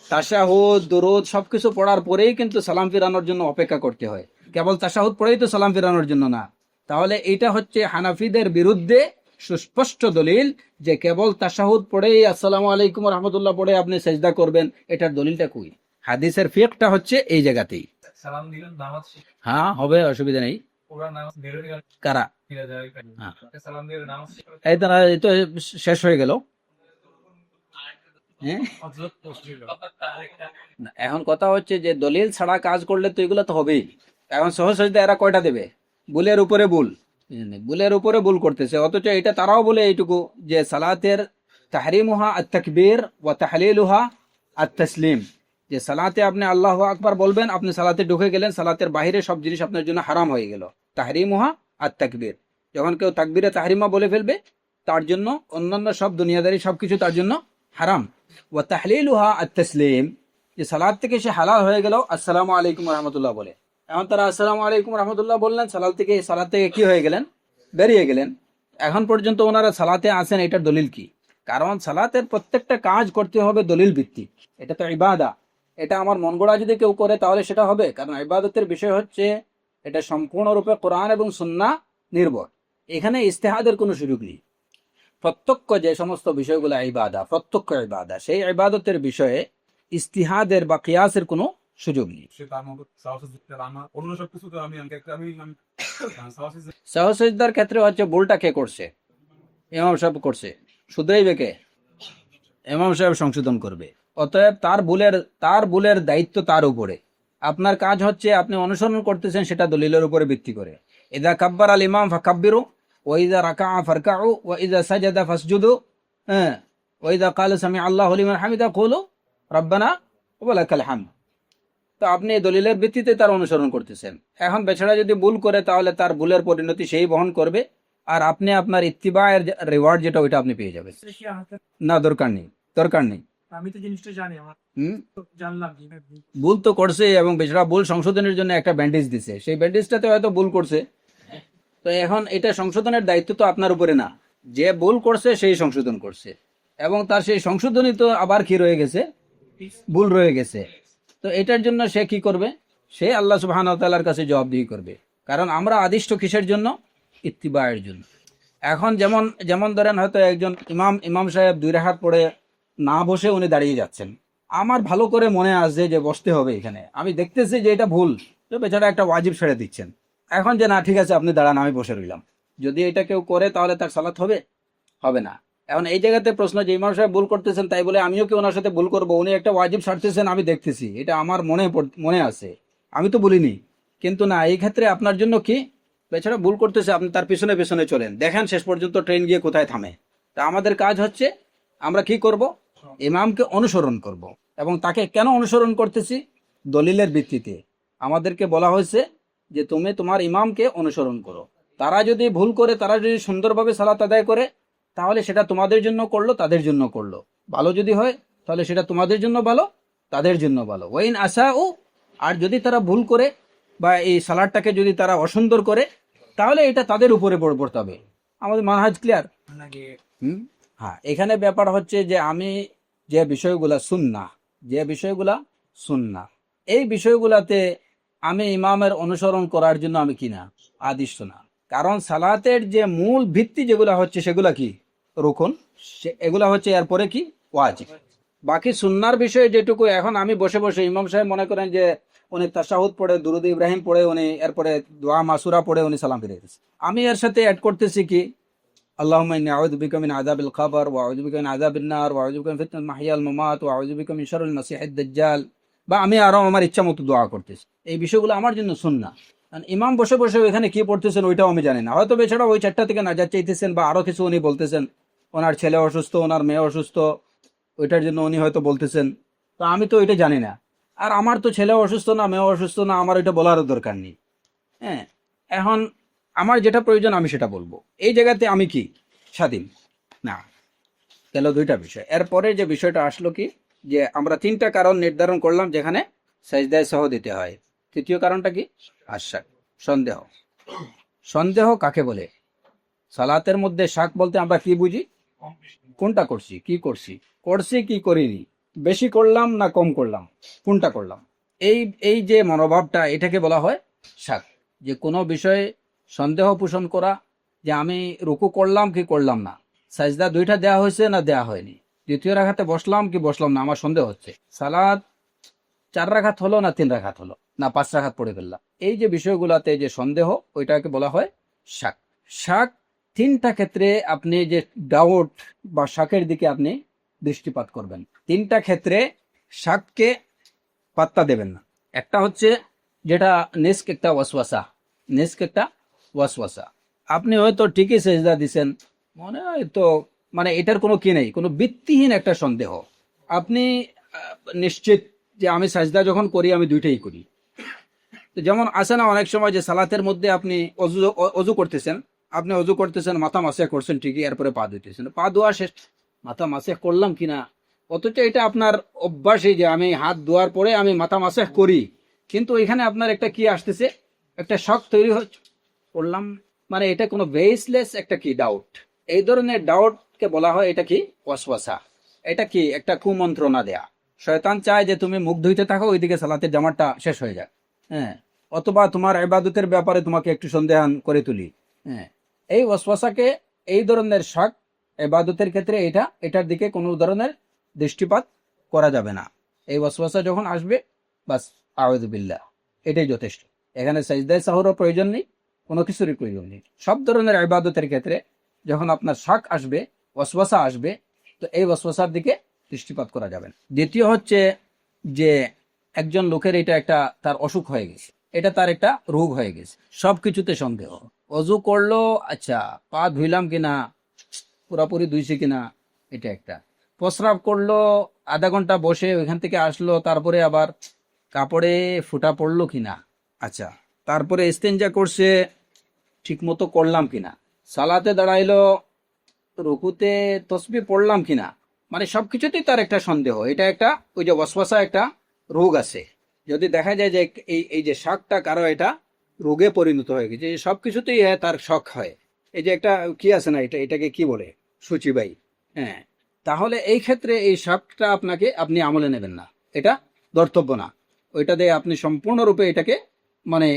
তাশাহুদ, দুরুদ সবকিছু পড়ার পরেই কিন্তু সালাম ফেরানোর জন্য অপেক্ষা করতে হয়, কেবল তাশাহুদ পড়েই তো সালাম ফেরানোর জন্য না। তাহলে এটা হচ্ছে হানাফিদের বিরুদ্ধে সুস্পষ্ট দলিল যে কেবল তাশাহুদ পড়েই আসসালামু আলাইকুম ওয়া রাহমাতুল্লাহ পড়ে আপনি সিজদা করবেন। এটার দলিলটা কই? হাদিসের ফিকহটা হচ্ছে এই জায়গাতেই। সালাম দিলেন নামাজ শেষ, হ্যাঁ, হবে, অসুবিধা নেই। পুরা নামাজ বেরোয় গেল, কারা ফিরে যায়, সালাম দিয়ে নামাজ শেষ করে এই তো শেষ হয়ে গেল। হ্যাঁ, হযরত পৌঁছল। না, এখন কথা হচ্ছে যে দলিল ছাড়া কাজ করলে তো এগুলো তো হবেই। এখন সহজ সহজে এরা কয়টা দেবে? বুলের উপরে ভুল করতেছে, অথচ এটা তারাও বলে এইটুকু যে সালাতের তাহরিমুহা আত-তাকবীর ওয়া তাহলিলুহা আত-তাসলিম, যে সালাতে আপনি আল্লাহু আকবার বলবেন, আপনি সালাতে ঢুকে গেলেন, সালাতের বাইরে সব জিনিস আপনার জন্য হারাম হয়ে গেল। তাহরিমুহা আত-তাকবীর, যখন কেউ তাকবীরে তাহরিমা বলে ফেলবে তার জন্য অন্যান্য সব দুনিয়াদারি সবকিছু তার জন্য হারাম। ওয়া তাহলিলুহা আত-তাসলিম, যে সালাত থেকে সে হালাল হয়ে গেল আসসালামু আলাইকুম ওয়া রাহমাতুল্লাহ বলে। এখন তারা আসসালামু আলাইকুম রাহমাতুল্লাহ বললেন, সালাত থেকে কি হয়ে গেলেন? বেরিয়ে গেলেন। এখন পর্যন্ত ওনারা সালাতে আসেন, এটার দলিল কি? কারণ সালাতের প্রত্যেকটা কাজ করতে হবে দলিল ভিত্তিক। এটা তো ইবাদা, এটা আমার মন গড়া যদি কেউ করে তাহলে সেটা হবে? কারণ ইবাদতের বিষয় হচ্ছে এটা সম্পূর্ণরূপে কোরআন এবং সুন্নাহ নির্ভর। এখানে ইজতিহাদের কোনো সুযোগ নেই। প্রত্যক্ষ যে সমস্ত বিষয়গুলো ইবাদা, প্রত্যক্ষ ইবাদা, সেই ইবাদতের বিষয়ে ইজতিহাদের বা কিয়াসের কোনো সুযোগ নেই। সে তার মতো সাহসের দিকটা আমার অন্য সব কিছু তো আমি সাহসের সাহসিকতার ক্ষেত্রে হচ্ছে ভুলটা কে করছে? ইমাম সাহেব করছে, শুধরাইবে কে? ইমাম সাহেব সংশোধন করবে। অতএব তার ভুলের দায়িত্ব তার উপরে। আপনার কাজ হচ্ছে আপনি অনুসরণ করতেছেন সেটা দলিলের উপরে ভিত্তি করে। ইদা কাব্বার আল ইমাম ফাকাব্বিরু ওয়া ইদা রাকাআ ফারকাউ ওয়া ইদা সাজাদা ফাসজুদু, হ্যাঁ, ওয়া ইদা ক্বালা সামি আল্লাহু লিমান হামিদা কুলু রাব্বানা ওয়া লাকাল হামদ। তো আপনি এই দলিলের ভিত্তিতে তার অনুসরণ করতেছেন। এখন বেচারা যদি ভুল করে তাহলে তার ভুলের পরিণতি সেই বহন করবে, আর আপনি আপনার ইত্তিবায়ের রিওয়ার্ড যেটা ওইটা আপনি পেয়ে যাবেন। না, দরকার নেই, দরকার নেই। আমি তো জিনিসটা জানি, আমার জানলাম ভুল তো করছে, এবং বেচারা ভুল সংশোধনের জন্য একটা ব্যান্ডেজ দিছে, সেই ব্যান্ডেজটাতে হয়তো ভুল করছে। তো এখন এটা সংশোধনের দায়িত্ব তো আপনার উপরে না, যে ভুল করছে সেই সংশোধন করছে, এবং তার সেই সংশোধনই তো আবার কি রয়ে গেছে, ভুল রয়ে গেছে। তো এটার জন্য সে কি করবে? সে আল্লাহ সুবহানাহু ওয়া তাআলার কাছে জবাবদিহি করবে। কারণ আমরা আদিষ্ট কিসের জন্য? ইত্তিবায়ের জন্য। এখন যেমন ধরেন হয়তো একজন ইমাম সাহেব 2 রাকাত পড়ে না বসে উনি দাঁড়িয়ে যাচ্ছেন, আমার ভালো করে মনে আসছে যে বসতে হবে এখানে, আমি দেখতেছি যে এটা ভুল, তো বেচারা একটা ওয়াজিব ছেড়ে দিচ্ছেন। এখন যে না ঠিক আছে আপনি দাঁড়ান, আমি বসে রইলাম, যদি এটা কেউ করে তাহলে তার সালাত হবে? হবে না। এখন এই জায়গাতে প্রশ্ন যে ইমাম সাহেব ভুল করতেছেন তাই বলে আমিও কি ওনার সাথে ভুল করবো? উনি একটা ওয়াজিব ছাড়তেছেন, আমি দেখতেছি, এটা আমার মনে আছে, আমি তো বলিনি, কিন্তু না, এই ক্ষেত্রে আপনার জন্য কি, বেচারা ভুল করতেছে, আপনি তার পিছনে পিছনে চলেন, দেখেন শেষ পর্যন্ত ট্রেন গিয়ে কোথায় থামে। তা আমাদের কাজ হচ্ছে আমরা কি করব? ইমামকে অনুসরণ করব। এবং তাকে কেন অনুসরণ করতেছি? দলিলের ভিত্তিতে। আমাদেরকে বলা হয়েছে যে তুমি তোমার ইমামকে অনুসরণ করো। তারা যদি ভুল করে, তারা যদি সুন্দরভাবে সালাত আদায় করে, তাহলে সেটা তোমাদের জন্য করলো, তাদের জন্য করলো। ভালো যদি হয় তাহলে সেটা তোমাদের জন্য ভালো, তাদের জন্য ভালো। ওয়াইন আসাউ, আর যদি তারা ভুল করে বা এই সালাদটাকে যদি তারা অসুন্দর করে, তাহলে এটা তাদের উপরে পড়তে হবে। আমাদের মানহাজ ক্লিয়ার? হ্যাঁ, এখানে ব্যাপার হচ্ছে যে আমি যে বিষয়গুলা সুন্নাহ, এই বিষয়গুলাতে আমি ইমামের অনুসরণ করার জন্য আমি কিনা আদিষ্ট না। কারণ সালাতের যে মূল ভিত্তি যেগুলা হচ্ছে সেগুলা কি? রুকন, এগুলা হচ্ছে এরপরে কি? ওয়াজিব। বাকি সুন্নার বিষয়ে যেটুকু, এখন আমি বসে বসে ইমাম সাহেব মনে করেন যে উনি তাশাহুদ পড়ে, দুরুদ ইব্রাহিম পড়ে, উনি এরপরে দোয়া মাসুরা পড়ে উনি সালাম ফিরে গেছে, আমি এর সাথে অ্যাড করতেছি কি আল্লাহুম্মা ইন্নী আউযু বিকা মিন আযাবিল কবর ওয়া আউযু বিকা মিন আযাবিন নার ওয়া আউযু বিকা মিন ফিতনাতিল মাহইয়া ওয়াল মামাত ওয়া আউযু বিকা মিন শাররিল মাসিহিদ দাজ্জাল, বা আমি আরো আমার ইচ্ছা মতো দোয়া করতেছি। এই বিষয়গুলো আমার জন্য সুন্নাহ। কারণ ইমাম বসে বসে ওইখানে কি পড়তেছেন ওইটাও আমি জানি না, হয়তো বেছাড়া ওই 4টা থেকে নাজাত চাইতেছেন, বা আরো কিছু উনি বলতেছেন, ওনার ছেলে অসুস্থ, ওনার মেয়ে অসুস্থ, ওইটার জন্য উনি হয়তো বলতেছেন, তো আমি তো ওইটা জানি না। আর আমার তো ছেলে অসুস্থ না, মেয়ে অসুস্থ না, আমার ওইটা বলারও দরকার নেই। হ্যাঁ, এখন আমার যেটা প্রয়োজন আমি সেটা বলবো। এই জায়গাতে আমি কি স্বাধীন না? গেল 2টা বিষয়। এরপরে যে বিষয়টা আসলো কি, যে আমরা 3টা কারণ নির্ধারণ করলাম যেখানে সাজদায় সহ দিতে হয়। তৃতীয় কারণটা কি? আশাক, সন্দেহ। সন্দেহ কাকে বলে? সালাতের মধ্যে শাক বলতে আমরা কি বুঝি? কোনটা করছি, কি করছি কি করিনি, বেশি করলাম না কম করলাম, কোনটা করলাম, এই যে মনোভাবটা, এটাকে বলা হয় শাক। যে কোনো বিষয়ে সন্দেহ পোষণ করা, যে আমি রুকু করলাম কি করলাম না, সাজদা 2টা দেওয়া হয়েছে না দেওয়া হয়নি, দ্বিতীয় রাকাতে বসলাম কি বসলাম না, আমার সন্দেহ হচ্ছে, সালাত 4 রাকাত হলো না 3 রাকাত হলো না 5 রাকাত পড়ে ফেললাম, এই যে বিষয়গুলোতে যে সন্দেহ, ওইটাকে বলা হয় শাক। শাক 3টা ক্ষেত্রে আপনি যে ডাউট বা শাকের দিকে আপনি দৃষ্টিপাত করবেন। 3টা ক্ষেত্রে শাককে পাত্তা দেবেন না। একটা হচ্ছে যেটা নিস্ক একটা ওয়াসওয়াসা, আপনি হয়তো ঠিকই সেজদা দিছেন, মনে হয় তো, মানে এটার কোনো কি নেই, কোনো ভিত্তিহীন একটা সন্দেহ। আপনি নিশ্চিত যে আমি সাজদা যখন করি আমি 2টাই করি। তো যেমন আসে না অনেক সময় যে সালাতের মধ্যে আপনি অজু করতেছেন, মাথা মাসে করছেন ঠিকই, এরপরে পা ধুইতেছেন, পা ধোয়া শেষ, মাথা মাসে করলাম কিনা, অথচ এটা আপনার অভ্যাসই যে আমি হাত ধোয়ার পরে আমি মাথা মাসে করি, কিন্তু এখানে আপনার একটা কি আসতেছে, একটা শক তৈরি হচ্ছে, করলাম, মানে এটা কোনো বেসলেস একটা কি ডাউট। এই ধরনের ডাউটকে বলা হয় এটা কি? ওয়াসওয়াসা। এটা কি? একটা কুমন্ত্রণা দেয়া। শয়তান চায় যে তুমি মুখ ধুইতে থাকো, ওইদিকে সালাতের জামাতটা শেষ হয়ে যায়, হ্যাঁ, অথবা তোমার ইবাদতের ব্যাপারে তোমাকে একটু সন্দেহান করে তুলি, হ্যাঁ। এই ওয়াসওয়াসাকে, এই ধরনের শক ইবাদতের ক্ষেত্রে এটার দিকে কোনো ধরনের দৃষ্টিপাত করা যাবে না। এই ওয়াসওয়াসা যখন আসবে, বাস আউযুবিল্লাহ, এটাই যথেষ্ট। এখানে সাজদায়ে সাহুরও প্রয়োজন নেই, কোনো কিছুরই প্রয়োজন নেই। সব ধরনের ইবাদতের ক্ষেত্রে যখন আপনার শাক আসবে, ওয়াসওয়াসা আসবে, তো এই ওয়াসওয়াসার দিকে দৃষ্টিপাত করা যাবে না। দ্বিতীয় হচ্ছে যে একজন লোকের এটা একটা তার অসুখ হয়ে গেছে, এটা তার একটা রোগ হয়ে গেছে, সবকিছুতে সন্দেহ। অজু করলো, আচ্ছা পা ধুইলাম কিনা, পুরাপুরি ধুইছে কিনা, এটা একটা। প্রস্রাব করলো, আধা ঘন্টা বসে ওইখান থেকে আসলো, তারপরে আবার কাপড়ে ফুটা পড়লো কিনা, আচ্ছা। তারপরে ইস্তেঞ্জা করছে, ঠিক মতো করলাম কিনা, সালাতে দাঁড়াইলো, রুকুতে তসবিহ পড়লাম কিনা, মানে সবকিছুতেই তার একটা সন্দেহ। এটা একটা ওই যে ওয়াসওয়াসা একটা রোগ আছে। যদি দেখা যায় যে এই এই যে শকটা কারো এটা রোগে পরিণত হয়ে গেছে, যে সবকিছুতেই তার শক হয়। এই যে একটা কি আছে না, এটাকে কি বলে, সূচিবাই, হ্যাঁ। তাহলে এই ক্ষেত্রে এই শকটা আপনি আমলে নেবেন না, এটা ধর্তব্য না। ওইটা দিয়ে আপনি সম্পূর্ণরূপে এটাকে মানে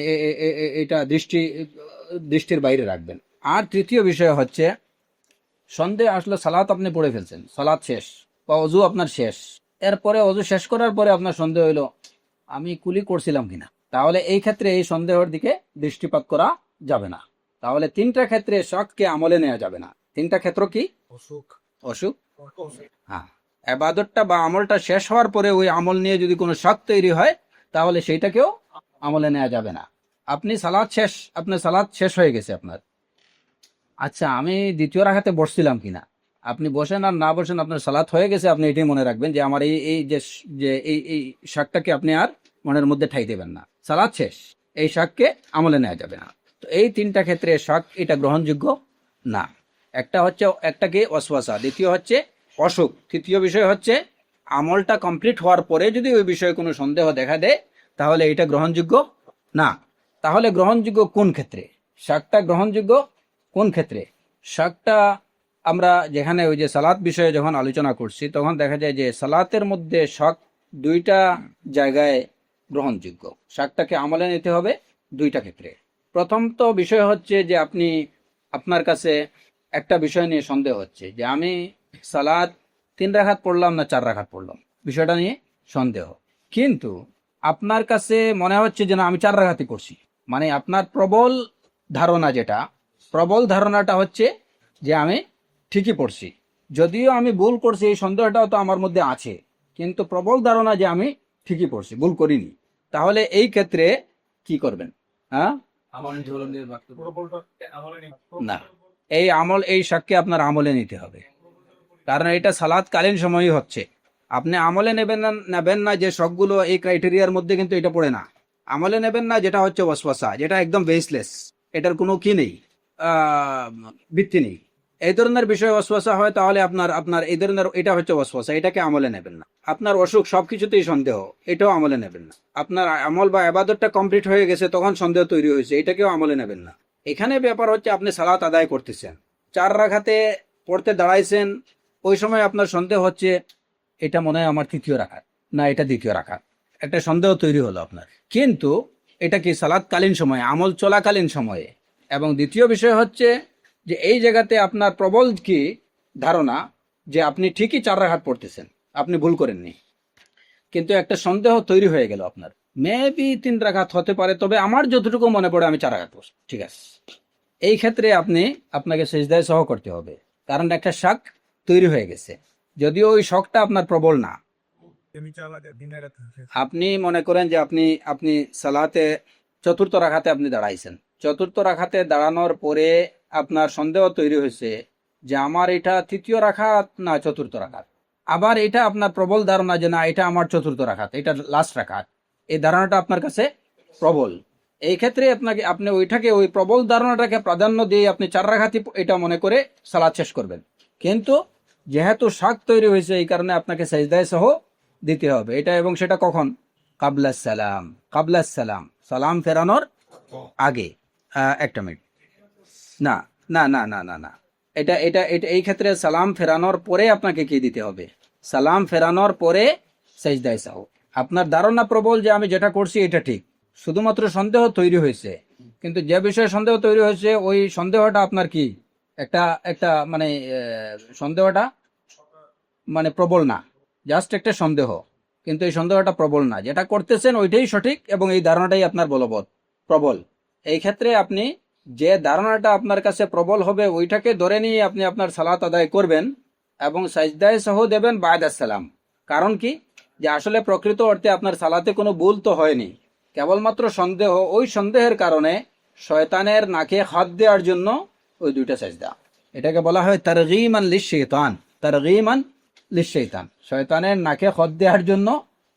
এটা দৃষ্টির বাইরে রাখবেন। আর তৃতীয় বিষয় হচ্ছে, সন্দেহ আসলে সালাত আপনি পড়ে ফেলছেন, সালাত শেষ বা অজু আপনার শেষ, এরপরে অজু শেষ করার পরে আপনার সন্দেহ হইলো আমি কুলি করছিলাম কিনা, তাহলে এই ক্ষেত্রে এই সন্দেহের দিকে দৃষ্টিপাত করা যাবে না। তাহলে তিনটা ক্ষেত্রে শককে আমলে নেওয়া যাবে না। তিনটা ক্ষেত্র কি? অসুখ, অসুখ, হ্যাঁ। আবাদতটা বা আমলটা শেষ হওয়ার পরে ওই আমল নিয়ে যদি কোনো শক তৈরি হয়, তাহলে সেইটাকেও আমলে নেওয়া যাবে না। আপনি সালাত শেষ, আপনার সালাত শেষ হয়ে গেছে আপনার, আচ্ছা আমি দ্বিতীয় রাকাতে বসছিলাম কিনা, আপনি বসেন আর না বসেন আপনার সালাত হয়ে গেছে। আপনি এটাই মনে রাখবেন যে আমার এই এই যে যে এই এই শাকটাকে আপনি আর মনের মধ্যে ঠাই দেবেন না, সালাত শেষ, এই শাককে আমলে নেওয়া যাবে না। তো এই তিনটা ক্ষেত্রে শাক এটা গ্রহণযোগ্য না। একটা হচ্ছে একটাকে ওয়াসওয়াসা, দ্বিতীয় হচ্ছে অসুখ, তৃতীয় বিষয় হচ্ছে আমলটা কমপ্লিট হওয়ার পরে যদি ওই বিষয়ে কোনো সন্দেহ দেখা দেয়, তাহলে এটা গ্রহণযোগ্য না। তাহলে গ্রহণযোগ্য কোন ক্ষেত্রে? শাকটা গ্রহণযোগ্য কোন ক্ষেত্রে? শাকটা আমরা যেখানে ওই যে সালাত বিষয়ে যখন আলোচনা করছি, তখন দেখা যায় যে সালাতের মধ্যে শক দুইটা জায়গায় গ্রহণযোগ্য। শাকটাকে আমলে নিতে হবে দুইটা ক্ষেত্রে। প্রথম তো বিষয় হচ্ছে যে আপনার কাছে একটা বিষয় নিয়ে সন্দেহ হচ্ছে যে আমি সালাত 3 রাকাত পড়লাম না 4 রাকাত পড়লাম, বিষয়টা নিয়ে সন্দেহ। কিন্তু আপনার কাছে মনে হচ্ছে যে না আমি 4 রাকাতই করছি, মানে আপনার প্রবল ধারণাটা হচ্ছে যে আমি ঠিকই পড়ছি, যদিও আমি ভুল করছি এই সন্দেহটাও তো আমার মধ্যে আছে, কিন্তু প্রবল ধারণা যে আমি ঠিকই পড়ছি, ভুল করিনি। তাহলে এই ক্ষেত্রে কি করবেন? হ্যাঁ, না, এই শাককে আপনার আমলে নিতে হবে, কারণ এটা সালাতকালীন সময়ই হচ্ছে। আপনি আমলে নেবেন না যে শকগুলো এই ক্রাইটেরিয়ার মধ্যে, কিন্তু এটা পড়ে না। আমলে নেবেন না যেটা হচ্ছে ওয়াসওয়াসা, যেটা একদম বেসলেস, এটার কোনো কি নেই, ভিত্তি নেই। এই ধরনের বিষয় ওয়াসওয়াসা হয়, তাহলে আপনার এই ধরনের এটা হচ্ছে ওয়াসওয়াসা, এটাকে আমলে নেবেন না। আপনার অসুখ, সবকিছুতেই সন্দেহ, এটাও আমলে নেবেন না। আপনার আমল বা ইবাদতটা কমপ্লিট হয়ে গেছে, তখন সন্দেহ তৈরি হয়েছে, এটাকেও আমলে নেবেন না। এখানে ব্যাপার হচ্ছে আপনি সালাত আদায় করতেছেন, 4 রাকাতে পড়তে দাঁড়াইছেন, ওই সময় আপনার সন্দেহ হচ্ছে এটা মনে হয় আমার 3য় রাকাত, না এটা 2য় রাকাত, একটা সন্দেহ তৈরি হলো আপনার। কিন্তু এটা কি সালাতকালীন সময়ে, আমল চলাকালীন সময়ে। এবং দ্বিতীয় বিষয় হচ্ছে যে এই জায়গাতে আপনার প্রবল কি ধারণা যে আপনি ঠিকই 4 রাকাত পড়তেছেন, আপনি ভুল করেননি, কিন্তু একটা সন্দেহ তৈরি হয়ে গেল আপনার, মেবি 3 রাকাত হতে পারে, তবে আমার যতটুকু মনে পড়ে আমি 4 রাকাত পড়ছি, ঠিক আছে। এই ক্ষেত্রে আপনাকে সিজদায়ে সহ করতে হবে, কারণ একটা শক তৈরি হয়ে গেছে, যদিও ওই শকটা আপনার প্রবল না। আপনি মনে করেন যে আপনি সালাতে 4র্থ রাকাতে আপনি দাঁড়াইছেন, 4র্থ রাকাতে দাঁড়ানোর পরে আপনার সন্দেহ তৈরি হয়েছে যে আমার এটা 3য় রাকাত না 4র্থ রাকাত। আবার এটা আপনার প্রবল ধারণা যে না এটা আমার 4র্থ রাকাত, এটা লাস্ট রাকাত, এই ধারণাটা আপনার কাছে প্রবল। এই ক্ষেত্রে আপনি ওই প্রবল ধারণাটাকে প্রাধান্য দিয়ে আপনি 4 রাকাতই এটা মনে করে সালাত শেষ করবেন। কিন্তু যেহেতু শক তৈরি হয়েছে, এই কারণে আপনাকে সিজদায়ে সহ দিতে হবে এটা, এবং সেটা কখন? কাবলাস সালাম, সালাম ফেরানোর আগে। একটা মিনিট, না না না না না না, এটা এটা এটা এই ক্ষেত্রে সালাম ফেরানোর পরে আপনাকে কি দিতে হবে? সালাম ফেরানোর পরে সিজদায়ে সহ। আপনার ধারণা প্রবল যে আমি যেটা করছি এটা ঠিক, শুধুমাত্র সন্দেহ তৈরি হয়েছে, কিন্তু যে বিষয়ে সন্দেহ তৈরি হয়েছে ওই সন্দেহটা আপনার কি একটা মানে সন্দেহটা মানে প্রবল না, জাস্ট একটা সন্দেহ। কিন্তু এই সন্দেহটা প্রবল না, যেটা করতেছেন ওইটাই সঠিক এবং এই ধারণাটাই আপনার বলবৎ প্রবল। এই ক্ষেত্রে আপনি যে ধারণাটা আপনার কাছে প্রবল হবে ওইটাকে ধরে নিয়ে আপনি আপনার সালাত আদায় করবেন এবং সাজদায়ে সাহু দেবেন বায়দাস সালাম। কারণ কি, যে আসলে প্রকৃত অর্থে আপনার সালাতে কোনো ভুল তো হয়নি, কেবলমাত্র সন্দেহ, ওই সন্দেহের কারণে শয়তানের নাকে হাত দেওয়ার জন্য ওই দুইটা সাজদা। এটাকে বলা হয় তারগীমান লিশ-শাইতান, তারগীমান লিশ-শাইতান, শয়তানের নাকে হাত দেওয়ার জন্য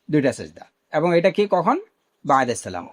দুইটা সাজদা। এবং এটা কি কখন? বায়দাস সালাম।